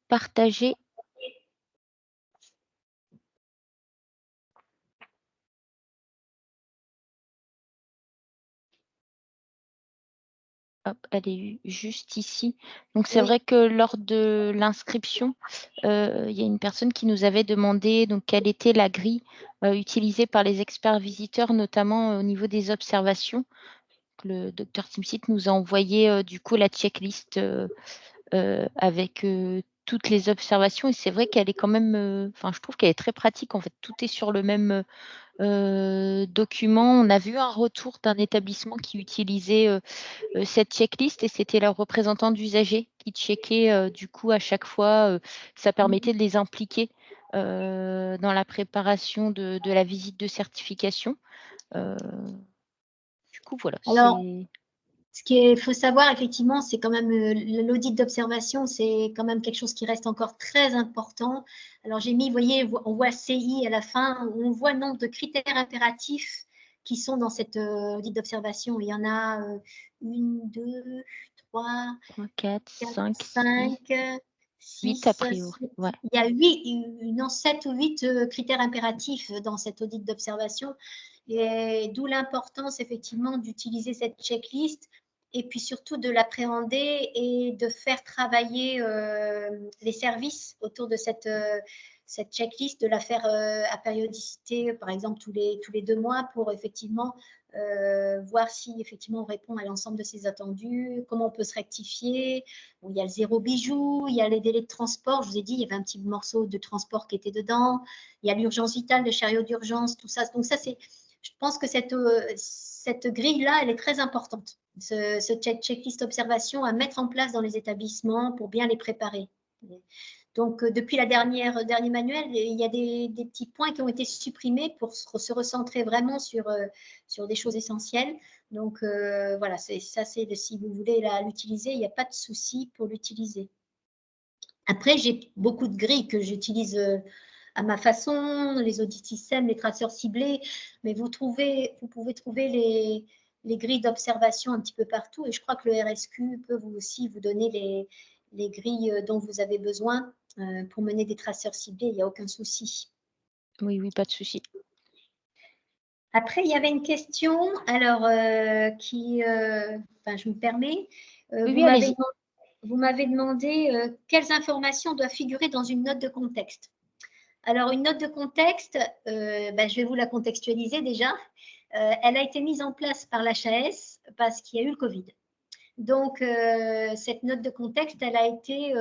partager. Hop, elle est juste ici. Donc, c'est Oui. vrai que lors de l'inscription, il y a une personne qui nous avait demandé donc, quelle était la grille utilisée par les experts visiteurs, notamment au niveau des observations. Le docteur Timsit nous a envoyé du coup la checklist avec toutes les observations. Et c'est vrai qu'elle est quand même, je trouve qu'elle est très pratique. En fait, tout est sur le même document. On a vu un retour d'un établissement qui utilisait cette checklist et c'était leur représentant d'usager qui checkait du coup à chaque fois. Ça permettait de les impliquer dans la préparation de la visite de certification. Du coup, voilà. Alors, ce qu'il faut savoir, effectivement, c'est quand même l'audit d'observation, c'est quand même quelque chose qui reste encore très important. Alors, j'ai mis, vous voyez, on voit CI à la fin, on voit le nombre de critères impératifs qui sont dans cette audit d'observation. Il y en a 1, 2, 3, 4, 5, 5, 8 a 6, priori. Ouais. il y a 8, non, 7 ou 8 critères impératifs dans cette audit d'observation. Et d'où l'importance, effectivement, d'utiliser cette checklist et puis surtout de l'appréhender et de faire travailler les services autour de cette checklist, de la faire à périodicité, par exemple tous les 2 mois, pour effectivement voir si effectivement on répond à l'ensemble de ces attendus, comment on peut se rectifier. Bon, il y a le 0 bijou, il y a les délais de transport. Je vous ai dit, il y avait un petit morceau de transport qui était dedans. Il y a l'urgence vitale, le chariot d'urgence, tout ça. Donc ça, je pense que cette grille-là, elle est très importante. Ce checklist observation à mettre en place dans les établissements pour bien les préparer. Donc, depuis dernier manuel, il y a des petits points qui ont été supprimés pour se recentrer vraiment sur des choses essentielles. Donc, voilà, ça, c'est si vous voulez l'utiliser, il n'y a pas de souci pour l'utiliser. Après, j'ai beaucoup de grilles que j'utilise à ma façon, les audits systèmes, les traceurs ciblés, mais vous pouvez trouver les grilles d'observation un petit peu partout, et je crois que le RSQ peut aussi vous donner les grilles dont vous avez besoin pour mener des traceurs ciblés, il n'y a aucun souci. Oui, pas de souci. Après, il y avait une question, alors je me permets, vous m'avez demandé quelles informations doivent figurer dans une note de contexte. Alors, une note de contexte, je vais vous la contextualiser déjà. Elle a été mise en place par l'HAS parce qu'il y a eu le Covid. Donc, cette note de contexte, elle a été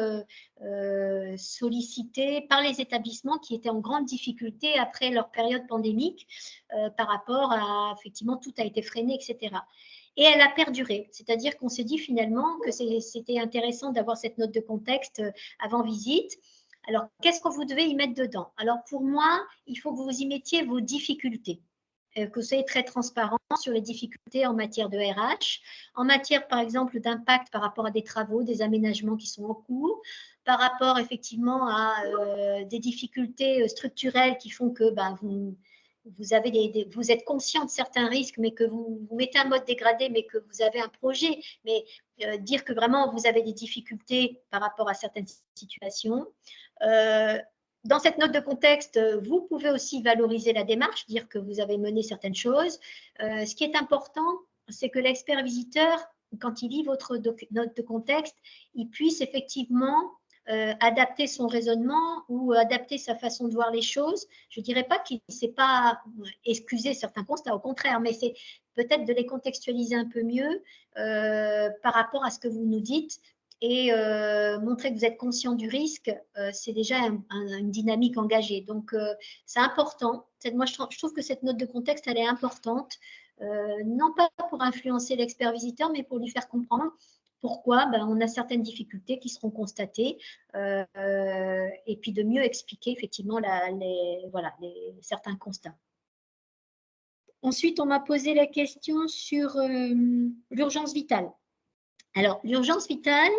sollicitée par les établissements qui étaient en grande difficulté après leur période pandémique par rapport à, effectivement, tout a été freiné, etc. Et elle a perduré, c'est-à-dire qu'on s'est dit finalement que c'était intéressant d'avoir cette note de contexte avant visite. Alors, qu'est-ce que vous devez y mettre dedans? Alors, pour moi, il faut que vous y mettiez vos difficultés, que vous soyez très transparent sur les difficultés en matière de RH, en matière, par exemple, d'impact par rapport à des travaux, des aménagements qui sont en cours, par rapport, effectivement, à des difficultés structurelles qui font que vous êtes conscient de certains risques, mais que vous mettez un mode dégradé, mais que vous avez un projet, mais dire que vraiment vous avez des difficultés par rapport à certaines situations. Dans cette note de contexte, vous pouvez aussi valoriser la démarche, dire que vous avez mené certaines choses. Ce qui est important, c'est que l'expert visiteur, quand il lit votre note de contexte, il puisse effectivement adapter son raisonnement ou adapter sa façon de voir les choses. Je ne dirais pas qu'il ne sait pas excuser certains constats, au contraire, mais c'est peut-être de les contextualiser un peu mieux par rapport à ce que vous nous dites et montrer que vous êtes conscient du risque, c'est déjà une dynamique engagée. Donc, c'est important. Moi, je trouve que cette note de contexte, elle est importante, non pas pour influencer l'expert visiteur, mais pour lui faire comprendre pourquoi on a certaines difficultés qui seront constatées et puis de mieux expliquer effectivement certains constats. Ensuite, on m'a posé la question sur l'urgence vitale. Alors, l'urgence vitale,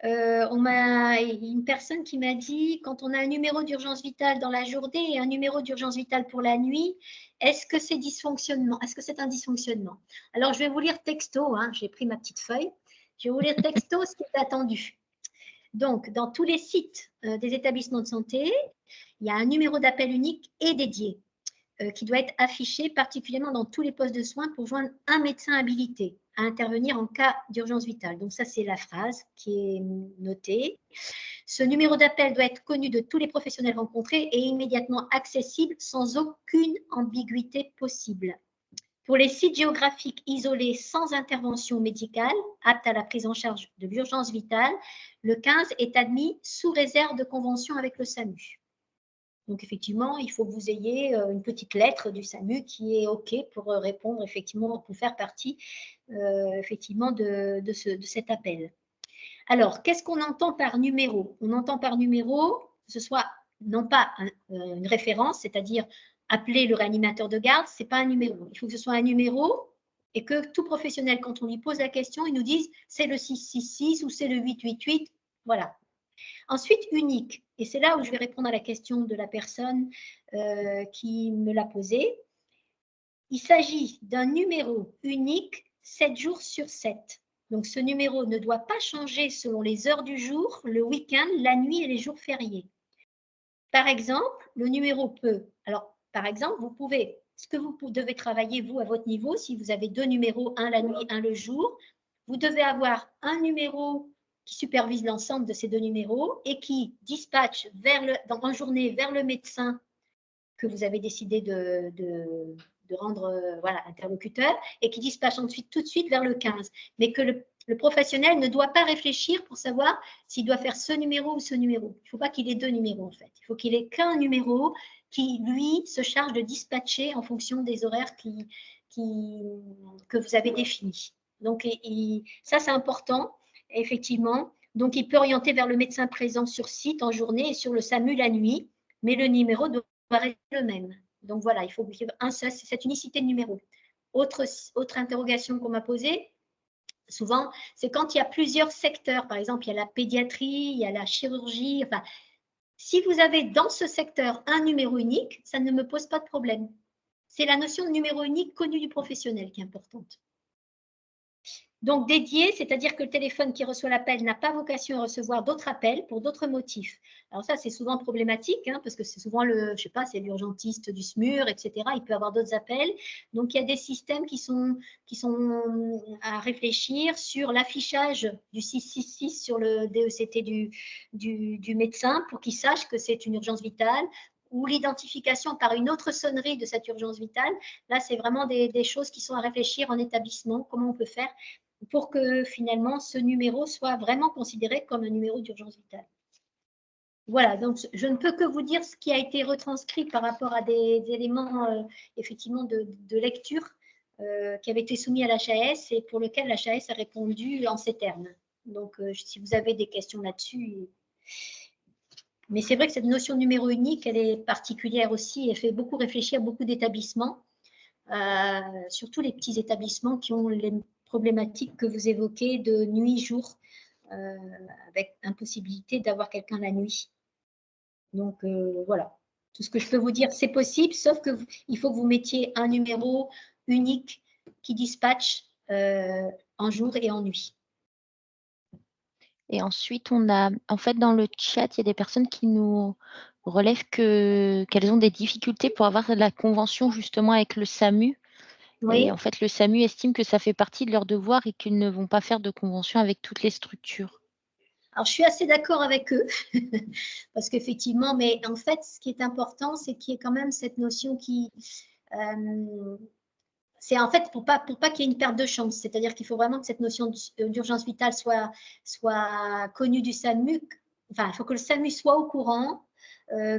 une personne qui m'a dit, quand on a un numéro d'urgence vitale dans la journée et un numéro d'urgence vitale pour la nuit, est-ce que c'est dysfonctionnement? Est-ce que c'est un dysfonctionnement? Alors, je vais vous lire texto, j'ai pris ma petite feuille, je vais vous lire texto ce qui est attendu. Donc, dans tous les sites des établissements de santé, il y a un numéro d'appel unique et dédié qui doit être affiché particulièrement dans tous les postes de soins pour joindre un médecin habilité. à intervenir en cas d'urgence vitale. Donc ça, c'est la phrase qui est notée. Ce numéro d'appel doit être connu de tous les professionnels rencontrés et immédiatement accessible sans aucune ambiguïté possible. Pour les sites géographiques isolés sans intervention médicale, aptes à la prise en charge de l'urgence vitale, le 15 est admis sous réserve de convention avec le SAMU. Donc, effectivement, il faut que vous ayez une petite lettre du SAMU qui est OK pour répondre, effectivement, pour faire partie, effectivement, de cet appel. Alors, qu'est-ce qu'on entend par numéro? On entend par numéro que ce soit non pas une référence, c'est-à-dire appeler le réanimateur de garde, ce n'est pas un numéro. Il faut que ce soit un numéro et que tout professionnel, quand on lui pose la question, il nous dise c'est le 666 ou c'est le 888. Voilà. Ensuite, unique. Et c'est là où je vais répondre à la question de la personne qui me l'a posée. Il s'agit d'un numéro unique 7 jours sur 7. Donc, ce numéro ne doit pas changer selon les heures du jour, le week-end, la nuit et les jours fériés. Par exemple, le numéro peut… Alors, par exemple, vous pouvez… Ce que vous devez travailler, vous, à votre niveau, si vous avez 2 numéros, un la nuit, un le jour, vous devez avoir un numéro qui supervise l'ensemble de ces 2 numéros et qui dispatche en journée vers le médecin que vous avez décidé de rendre interlocuteur et qui dispatche ensuite tout de suite vers le 15. Mais que le professionnel ne doit pas réfléchir pour savoir s'il doit faire ce numéro ou ce numéro. Il ne faut pas qu'il ait 2 numéros en fait. Il faut qu'il ait qu'un numéro qui, lui, se charge de dispatcher en fonction des horaires que vous avez définis. Donc, ça, c'est important, effectivement. Donc, il peut orienter vers le médecin présent sur site en journée et sur le SAMU la nuit, mais le numéro doit rester le même. Donc, voilà, il faut cette unicité de numéro. Autre interrogation qu'on m'a posée, souvent, c'est quand il y a plusieurs secteurs. Par exemple, il y a la pédiatrie, il y a la chirurgie. Enfin, si vous avez dans ce secteur un numéro unique, ça ne me pose pas de problème. C'est la notion de numéro unique connu du professionnel qui est importante. Donc, dédié, c'est-à-dire que le téléphone qui reçoit l'appel n'a pas vocation à recevoir d'autres appels pour d'autres motifs. Alors ça, c'est souvent problématique, hein, parce que c'est souvent c'est l'urgentiste du SMUR, etc. Il peut avoir d'autres appels. Donc, il y a des systèmes qui sont à réfléchir sur l'affichage du 666 sur le DECT du médecin pour qu'il sache que c'est une urgence vitale, ou l'identification par une autre sonnerie de cette urgence vitale. Là, c'est vraiment des choses qui sont à réfléchir en établissement, comment on peut faire pour que finalement ce numéro soit vraiment considéré comme un numéro d'urgence vitale. Voilà, donc je ne peux que vous dire ce qui a été retranscrit par rapport à des éléments effectivement de lecture qui avaient été soumis à l'HAS et pour lequel l'HAS a répondu en ces termes. Donc si vous avez des questions là-dessus. Mais c'est vrai que cette notion de numéro unique, elle est particulière aussi et fait beaucoup réfléchir beaucoup d'établissements, surtout les petits établissements qui ont les problématiques que vous évoquez de nuit-jour, avec impossibilité d'avoir quelqu'un la nuit. Donc, voilà. Tout ce que je peux vous dire, c'est possible, sauf qu'il faut que vous mettiez un numéro unique qui dispatche en jour et en nuit. Et ensuite, on a, en fait, dans le chat, il y a des personnes qui nous relèvent qu'elles ont des difficultés pour avoir la convention justement avec le SAMU. Oui. Et en fait, le SAMU estime que ça fait partie de leur devoir et qu'ils ne vont pas faire de convention avec toutes les structures. Alors, je suis assez d'accord avec eux, parce qu'effectivement, mais en fait, ce qui est important, c'est qu'il y ait quand même cette notion qui… c'est en fait pour pas qu'il y ait une perte de chance. C'est-à-dire qu'il faut vraiment que cette notion d'urgence vitale soit connue du SAMU. Enfin, il faut que le SAMU soit au courant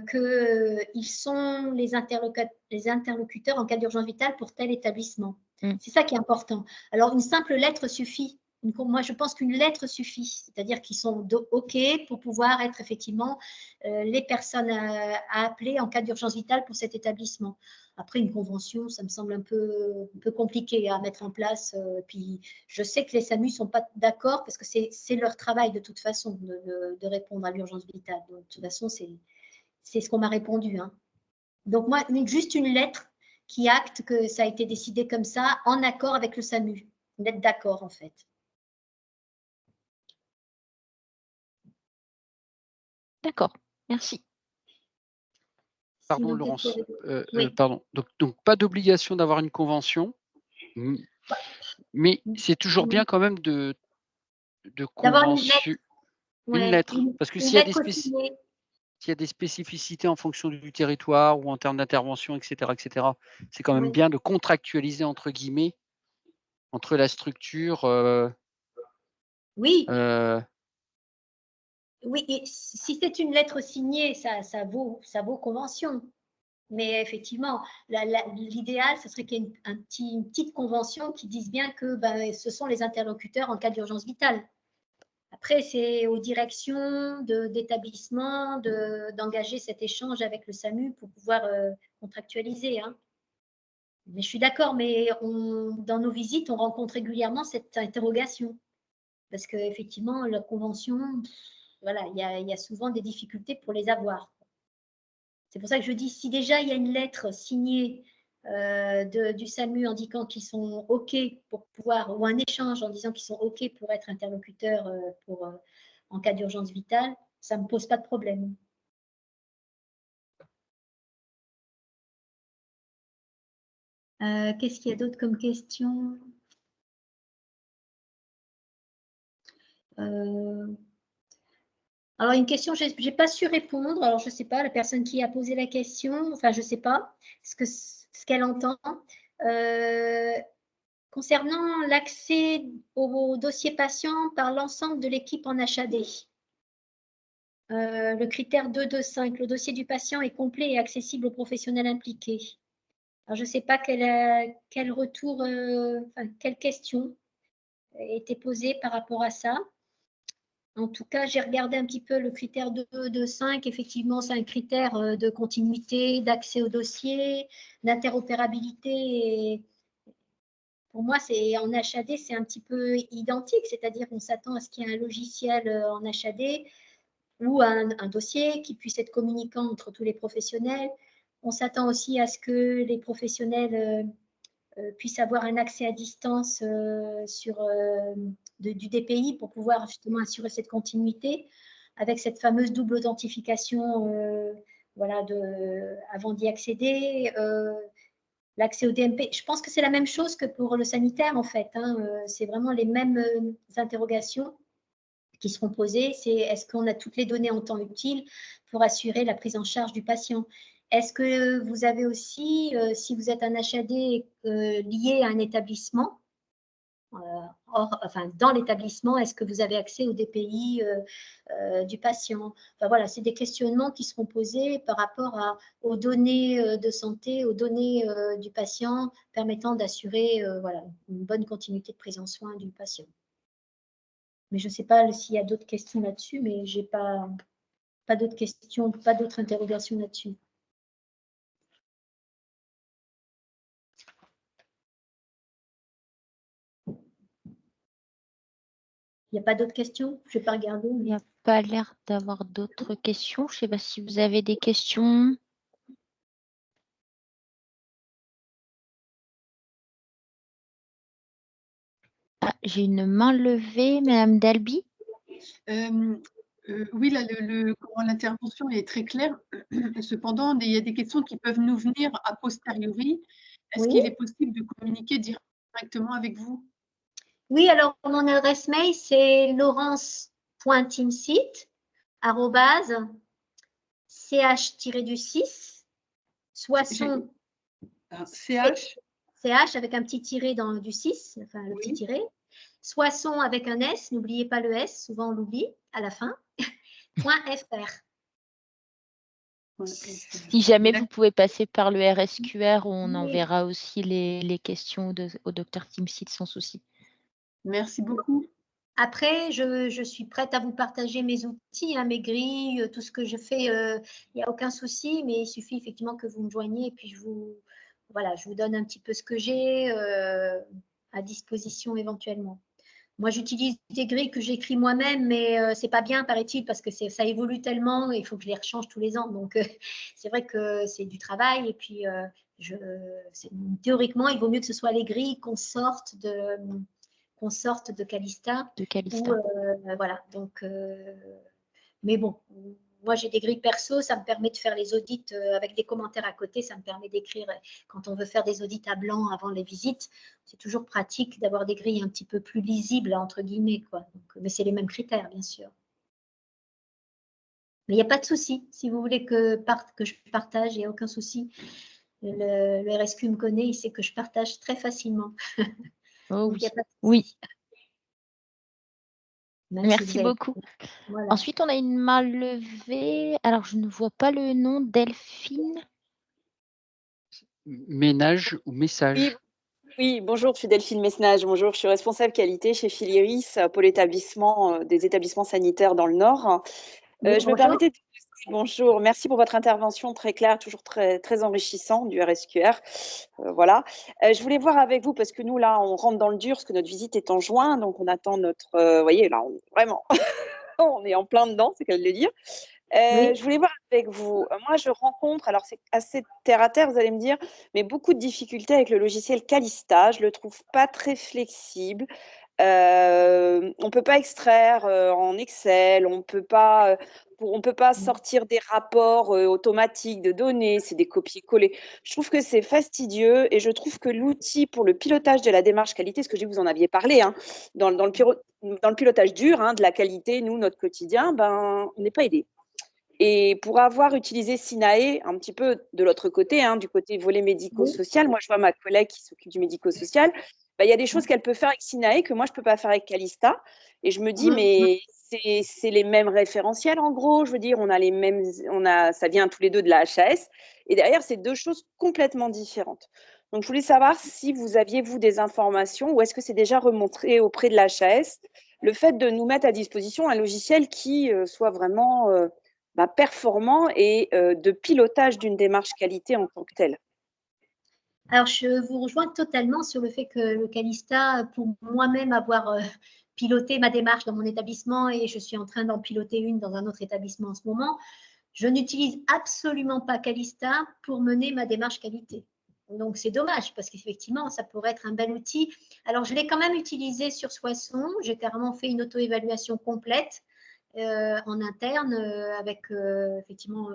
qu'ils sont les interlocuteurs en cas d'urgence vitale pour tel établissement. C'est ça qui est important. Alors, une simple lettre suffit. Moi, je pense qu'une lettre suffit, c'est-à-dire qu'ils sont OK pour pouvoir être effectivement les personnes à appeler en cas d'urgence vitale pour cet établissement. Après, une convention, ça me semble un peu compliqué à mettre en place. Puis, je sais que les SAMU ne sont pas d'accord parce que c'est leur travail de toute façon de répondre à l'urgence vitale. Donc, de toute façon, c'est ce qu'on m'a répondu. Hein. Donc, moi, juste une lettre qui acte que ça a été décidé comme ça, en accord avec le SAMU. Une lettre d'accord, en fait. D'accord, merci. Pardon, Sinon, Laurence. oui. Pardon. Donc, pas d'obligation d'avoir une convention, Mais c'est toujours bien quand même de D'avoir une convention lettre. une Ouais, lettre. Parce que une s'il y a lettre signée. s'il y a des spécificités en fonction du territoire ou en termes d'intervention, et cetera, c'est quand même Oui. bien de «contractualiser» entre guillemets, entre la structure, Oui, heu oui, et si c'est une lettre signée, ça vaut convention. Mais effectivement, l'idéal, ce serait qu'il y ait une petite convention qui dise bien que ce sont les interlocuteurs en cas d'urgence vitale. Après, c'est aux directions d'établissement d'engager cet échange avec le SAMU pour pouvoir contractualiser. Hein. Mais je suis d'accord, mais dans nos visites, on rencontre régulièrement cette interrogation. Parce qu'effectivement, la convention, voilà, il y a souvent des difficultés pour les avoir. C'est pour ça que je dis, si déjà il y a une lettre signée du SAMU indiquant qu'ils sont OK pour pouvoir, ou un échange en disant qu'ils sont OK pour être interlocuteurs en cas d'urgence vitale, ça ne me pose pas de problème. Qu'est-ce qu'il y a d'autre comme question? Alors, une question, je n'ai pas su répondre. Alors, je ne sais pas, la personne qui a posé la question, enfin, je ne sais pas ce qu'elle entend. Concernant l'accès au dossier patient par l'ensemble de l'équipe en HAD. Le critère 2.2.5, le dossier du patient est complet et accessible aux professionnels impliqués. Alors, je ne sais pas quel retour, quelle question a été posée par rapport à ça. En tout cas, j'ai regardé un petit peu le critère 2.2.5. Effectivement, c'est un critère de continuité, d'accès au dossier, d'interopérabilité. Et pour moi, en HAD, c'est un petit peu identique, c'est-à-dire qu'on s'attend à ce qu'il y ait un logiciel en HAD ou un dossier qui puisse être communicant entre tous les professionnels. On s'attend aussi à ce que les professionnels puissent avoir un accès à distance du DPI pour pouvoir justement assurer cette continuité avec cette fameuse double authentification voilà, avant d'y accéder. L'accès au DMP, je pense que c'est la même chose que pour le sanitaire en fait. Hein. C'est vraiment les mêmes interrogations qui seront posées. C'est est-ce qu'on a toutes les données en temps utile pour assurer la prise en charge du patient? Est-ce que vous avez aussi, si vous êtes un HAD lié à un établissement, dans l'établissement, est-ce que vous avez accès au DPI du patient? Enfin, voilà, c'est des questionnements qui seront posés par rapport aux données de santé, aux données du patient permettant d'assurer voilà, une bonne continuité de prise en soin du patient. Mais je ne sais pas s'il y a d'autres questions là-dessus, mais je n'ai pas d'autres questions, pas d'autres interrogations là-dessus. Il n'y a pas d'autres questions? Je ne vais pas regarder. Il n'y a pas l'air d'avoir d'autres questions. Je ne sais pas si vous avez des questions. Ah, j'ai une main levée, Madame Dalby. Oui, là, l'intervention est très claire. Cependant, il y a des questions qui peuvent nous venir a posteriori. Est-ce qu'il est possible de communiquer directement avec vous? Oui, alors mon adresse mail, c'est laurence.timsit@ch-6 CH avec un petit tiré dans du 6, enfin le petit tiré. Soissons avec un S, n'oubliez pas le S, souvent on l'oublie à la fin, .fr. Si jamais vous pouvez passer par le RSQR, on enverra aussi les questions au docteur Timsit sans souci. Merci beaucoup. Après, je suis prête à vous partager mes outils, mes grilles, tout ce que je fais. Il n'y a aucun souci, mais il suffit effectivement que vous me joigniez et puis je vous donne un petit peu ce que j'ai à disposition éventuellement. Moi, j'utilise des grilles que j'écris moi-même, mais c'est pas bien, paraît-il, parce que ça évolue tellement et il faut que je les rechange tous les ans. Donc, c'est vrai que c'est du travail. Et puis, théoriquement, il vaut mieux que ce soit les grilles qu'on sorte de Calista. De Calista. Voilà. Donc, mais bon, moi, j'ai des grilles perso, ça me permet de faire les audits avec des commentaires à côté, ça me permet d'écrire quand on veut faire des audits à blanc avant les visites. C'est toujours pratique d'avoir des grilles un petit peu plus lisibles, entre guillemets, quoi. Donc, mais c'est les mêmes critères, bien sûr. Mais il n'y a pas de souci. Si vous voulez que je partage, il n'y a aucun souci. Le RSQ me connaît, il sait que je partage très facilement. Oh Donc, oui. il n'y a pas de souci. Oui, Même si merci vous avez- beaucoup. Voilà. Ensuite, on a une main levée. Alors, je ne vois pas le nom. Delphine. Ménage ou message? Oui, bonjour, je suis Delphine Mesnage. Bonjour, je suis responsable qualité chez Filieris, pôle établissement des établissements sanitaires dans le Nord. Oui, Je me bonjour. permettais de... Bonjour, merci pour votre intervention très claire, toujours très, très enrichissant du RSQR. Voilà. Je voulais voir avec vous, parce que nous, là, on rentre dans le dur, parce que notre visite est en juin, donc on attend notre... vous voyez, là, on est vraiment... on est en plein dedans, c'est qu'à le dire. Oui. Je voulais voir avec vous. Moi, je rencontre, alors c'est assez terre à terre, vous allez me dire, mais beaucoup de difficultés avec le logiciel Calista. Je le trouve pas très flexible. On peut pas extraire en Excel, on peut pas sortir des rapports automatiques de données, c'est des copier-coller. Je trouve que c'est fastidieux et je trouve que l'outil pour le pilotage de la démarche qualité, ce que vous en aviez parlé, hein, dans le pilotage dur de la qualité, nous, notre quotidien, ben, on n'est pas aidé. Et pour avoir utilisé Sinae un petit peu de l'autre côté, du côté volet médico-social, moi je vois ma collègue qui s'occupe du médico-social, il y a des choses qu'elle peut faire avec Sinae que moi je ne peux pas faire avec Calista. Et je me dis, mais c'est les mêmes référentiels en gros, je veux dire, on a les mêmes, ça vient tous les deux de la HAS. Et derrière, c'est deux choses complètement différentes. Donc je voulais savoir si vous aviez, vous, des informations ou est-ce que c'est déjà remonté auprès de la HAS le fait de nous mettre à disposition un logiciel qui soit vraiment performant et de pilotage d'une démarche qualité en tant que telle. Alors, je vous rejoins totalement sur le fait que le Calista, pour moi-même avoir piloté ma démarche dans mon établissement et je suis en train d'en piloter une dans un autre établissement en ce moment, je n'utilise absolument pas Calista pour mener ma démarche qualité. Donc, c'est dommage parce qu'effectivement, ça pourrait être un bel outil. Alors, je l'ai quand même utilisé sur Soissons. J'ai carrément fait une auto-évaluation complète en interne avec effectivement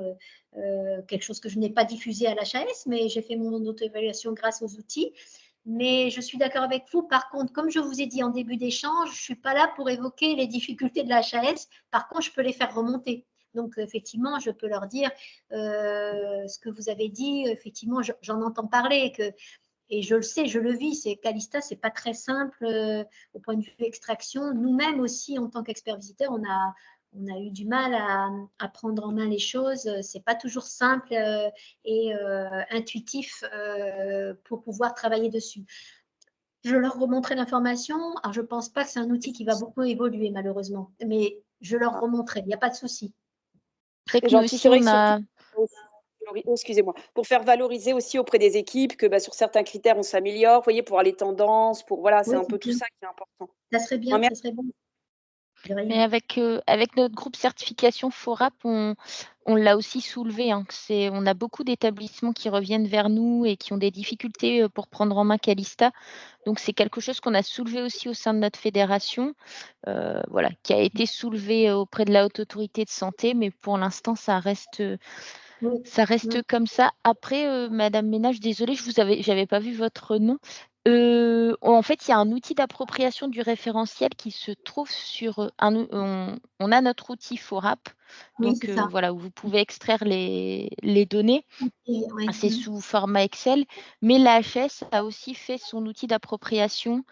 quelque chose que je n'ai pas diffusé à l'HAS, mais j'ai fait mon auto-évaluation grâce aux outils. Mais je suis d'accord avec vous. Par contre, comme je vous ai dit en début d'échange, je ne suis pas là pour évoquer les difficultés de la HAS. Par contre, je peux les faire remonter. Donc, effectivement, je peux leur dire ce que vous avez dit. Effectivement, j'en entends parler. Et je le sais, je le vis, c'est Calista, c'est pas très simple au point de vue extraction. Nous-mêmes aussi, en tant qu'experts visiteurs, on a eu du mal à prendre en main les choses. C'est pas toujours simple et intuitif pour pouvoir travailler dessus. Je leur remontrerai l'information. Alors, je pense pas que c'est un outil qui va beaucoup évoluer, malheureusement, mais je leur remontrerai, il n'y a pas de souci. C'est que nous aussi, on a... Excusez-moi, pour faire valoriser aussi auprès des équipes que sur certains critères, on s'améliore, vous voyez, pour voir les tendances, pour voilà, c'est un peu tout ça qui est important. Ça serait bien, ça serait bon. Mais avec notre groupe certification FORAP, on l'a aussi soulevé. On a beaucoup d'établissements qui reviennent vers nous et qui ont des difficultés pour prendre en main Calista. Donc, c'est quelque chose qu'on a soulevé aussi au sein de notre fédération, qui a été soulevé auprès de la Haute Autorité de Santé, mais pour l'instant, ça reste comme ça. Après, Madame Ménage, désolée, j'avais pas vu votre nom. En fait, il y a un outil d'appropriation du référentiel qui se trouve sur on a notre outil FORAP, donc où vous pouvez extraire les données. C'est sous format Excel, mais la HAS a aussi fait son outil d'appropriation.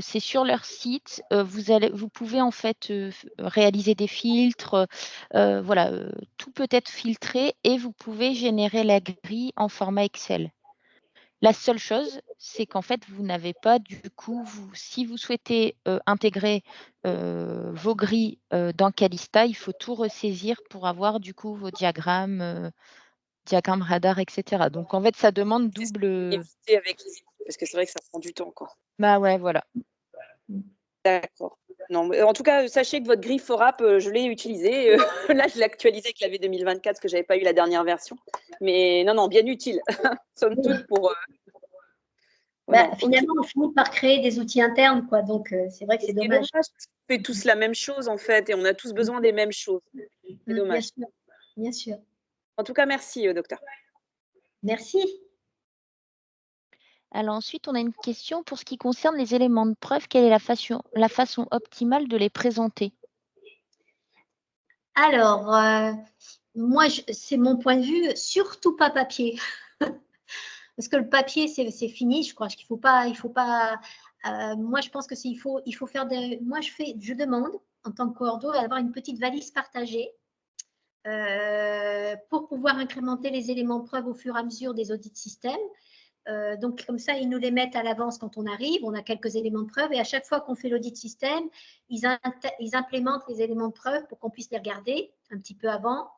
C'est sur leur site. Vous pouvez en fait réaliser des filtres. Tout peut être filtré et vous pouvez générer la grille en format Excel. La seule chose, c'est qu'en fait, vous n'avez pas du coup, si vous souhaitez intégrer vos grilles dans Calista, il faut tout ressaisir pour avoir du coup vos diagrammes radar, etc. Donc, en fait, ça demande double... Éviter avec les équipes, parce que c'est vrai que ça prend du temps, quoi. Bah ouais, voilà. D'accord. Non, en tout cas, sachez que votre grille FORAP, je l'ai utilisée. Là, je l'ai actualisée avec la V2024, parce que je n'avais pas eu la dernière version. Mais non, bien utile. Somme toute pour... finalement, on finit par créer des outils internes, quoi. Donc, c'est vrai que c'est dommage. Parce qu'on fait tous la même chose, en fait, et on a tous besoin des mêmes choses. C'est dommage. bien sûr. En tout cas, merci, docteur. Merci. Alors ensuite, on a une question pour ce qui concerne les éléments de preuve. Quelle est la façon optimale de les présenter? Alors, moi, c'est mon point de vue, surtout pas papier. Parce que le papier, c'est fini. Je crois qu'il faut pas. Moi, je pense que il faut faire des. Moi, je demande en tant que coordo d'avoir une petite valise partagée pour pouvoir incrémenter les éléments de preuve au fur et à mesure des audits système. Donc, comme ça, ils nous les mettent à l'avance quand on arrive. On a quelques éléments de preuve et à chaque fois qu'on fait l'audit système, ils implémentent les éléments de preuve pour qu'on puisse les regarder un petit peu avant.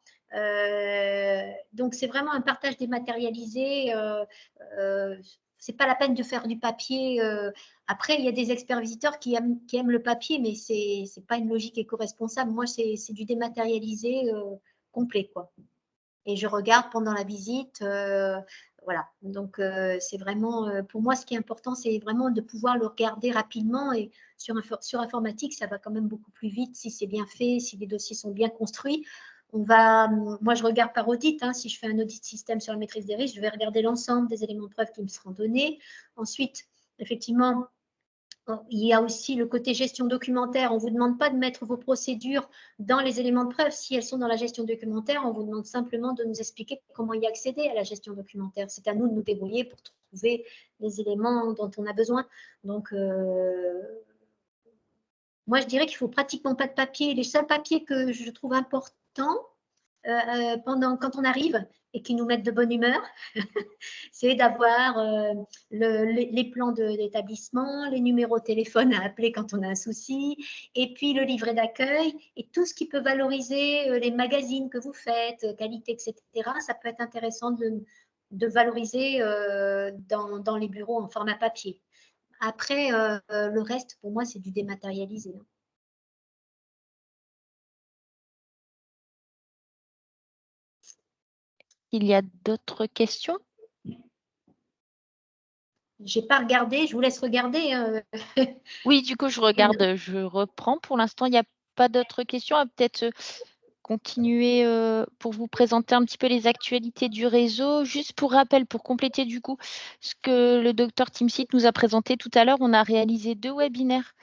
Donc, c'est vraiment un partage dématérialisé. C'est pas la peine de faire du papier. Après, il y a des experts visiteurs qui aiment le papier, mais c'est pas une logique éco-responsable. Moi, c'est du dématérialisé complet, quoi. Et je regarde pendant la visite. Voilà. Donc, c'est vraiment, pour moi, ce qui est important, c'est vraiment de pouvoir le regarder rapidement. Et sur informatique, ça va quand même beaucoup plus vite si c'est bien fait, si les dossiers sont bien construits. Moi, je regarde par audit. Si je fais un audit système sur la maîtrise des risques, je vais regarder l'ensemble des éléments de preuve qui me seront donnés. Ensuite, effectivement, il y a aussi le côté gestion documentaire. On ne vous demande pas de mettre vos procédures dans les éléments de preuve. Si elles sont dans la gestion documentaire, on vous demande simplement de nous expliquer comment y accéder à la gestion documentaire. C'est à nous de nous débrouiller pour trouver les éléments dont on a besoin. Donc, moi, je dirais qu'il ne faut pratiquement pas de papier. Les seuls papiers que je trouve importants, quand on arrive et qui nous mettent de bonne humeur, c'est d'avoir les plans d'établissement, les numéros de téléphone à appeler quand on a un souci, et puis le livret d'accueil et tout ce qui peut valoriser les magazines que vous faites, qualité, etc. Ça peut être intéressant de valoriser dans les bureaux en format papier. Après, le reste, pour moi, c'est du dématérialisé. Il y a d'autres questions? J'ai pas regardé, je vous laisse regarder. Oui, du coup, je regarde, je reprends. Pour l'instant, il n'y a pas d'autres questions. À peut-être continuer pour vous présenter un petit peu les actualités du réseau. Juste pour rappel, pour compléter du coup ce que le docteur Timsit nous a présenté tout à l'heure, on a réalisé 2 webinaires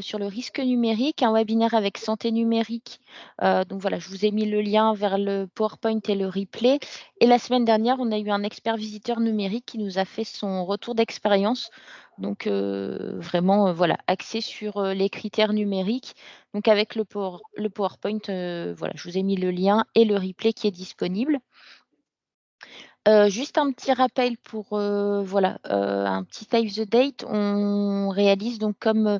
sur le risque numérique, un webinaire avec santé numérique. Donc voilà, je vous ai mis le lien vers le PowerPoint et le replay. Et la semaine dernière, on a eu un expert visiteur numérique qui nous a fait son retour d'expérience. Donc vraiment, voilà, axé sur les critères numériques. Donc avec le PowerPoint, voilà, je vous ai mis le lien et le replay qui est disponible. Juste un petit rappel pour voilà, un petit save the date. On réalise donc comme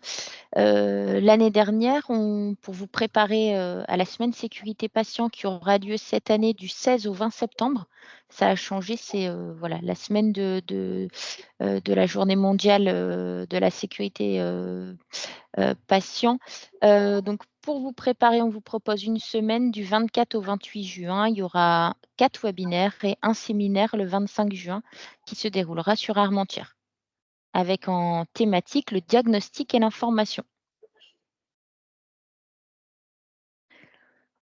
l'année dernière, pour vous préparer à la semaine sécurité patient qui aura lieu cette année du 16 au 20 septembre. Ça a changé, c'est voilà, la semaine de la journée mondiale de la sécurité patient. Donc, pour vous préparer, on vous propose une semaine du 24 au 28 juin. Il y aura 4 webinaires et un séminaire le 25 juin qui se déroulera sur Armentières, avec en thématique le diagnostic et l'information.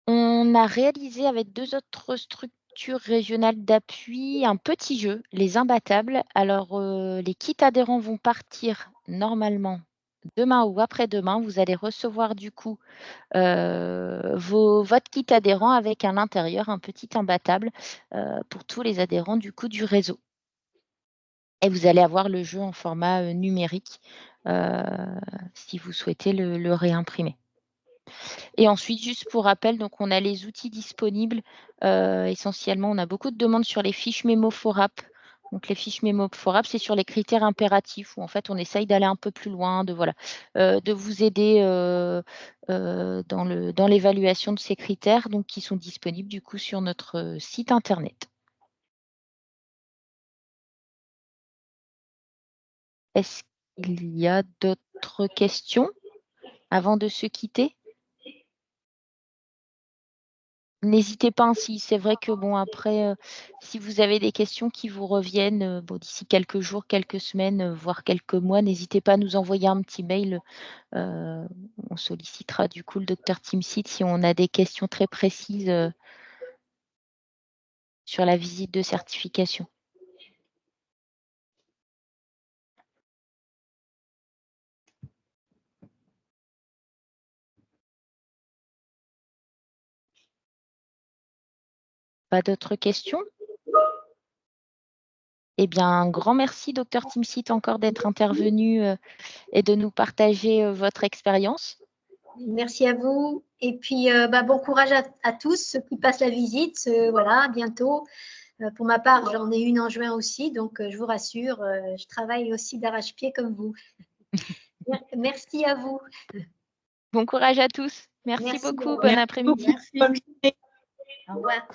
On a réalisé avec 2 autres structures régionales d'appui un petit jeu, les imbattables. Alors, les kits adhérents vont partir normalement demain ou après-demain. Vous allez recevoir du coup votre kit adhérent avec à l'intérieur un petit imbattable pour tous les adhérents du coup du réseau. Et vous allez avoir le jeu en format numérique si vous souhaitez le réimprimer. Et ensuite, juste pour rappel, donc on a les outils disponibles. Essentiellement, on a beaucoup de demandes sur les fiches mémo FORAP. Donc les fiches mémo FORAP, c'est sur les critères impératifs où en fait on essaye d'aller un peu plus loin, de vous aider dans l'évaluation de ces critères, donc qui sont disponibles du coup sur notre site internet. Est-ce qu'il y a d'autres questions avant de se quitter? N'hésitez pas, si c'est vrai que bon après, si vous avez des questions qui vous reviennent, d'ici quelques jours, quelques semaines, voire quelques mois, n'hésitez pas à nous envoyer un petit mail. On sollicitera du coup le docteur Timsit si on a des questions très précises sur la visite de certification. Pas d'autres questions? Eh bien, un grand merci, Dr Timsit, encore d'être intervenu et de nous partager votre expérience. Merci à vous. Et puis, bon courage à tous ceux qui passent la visite. Voilà, à bientôt. Pour ma part, j'en ai une en juin aussi, donc je vous rassure, je travaille aussi d'arrache-pied comme vous. Merci à vous. Bon courage à tous. Merci beaucoup. Bon Merci après-midi. beaucoup. Bonne journée. Au revoir.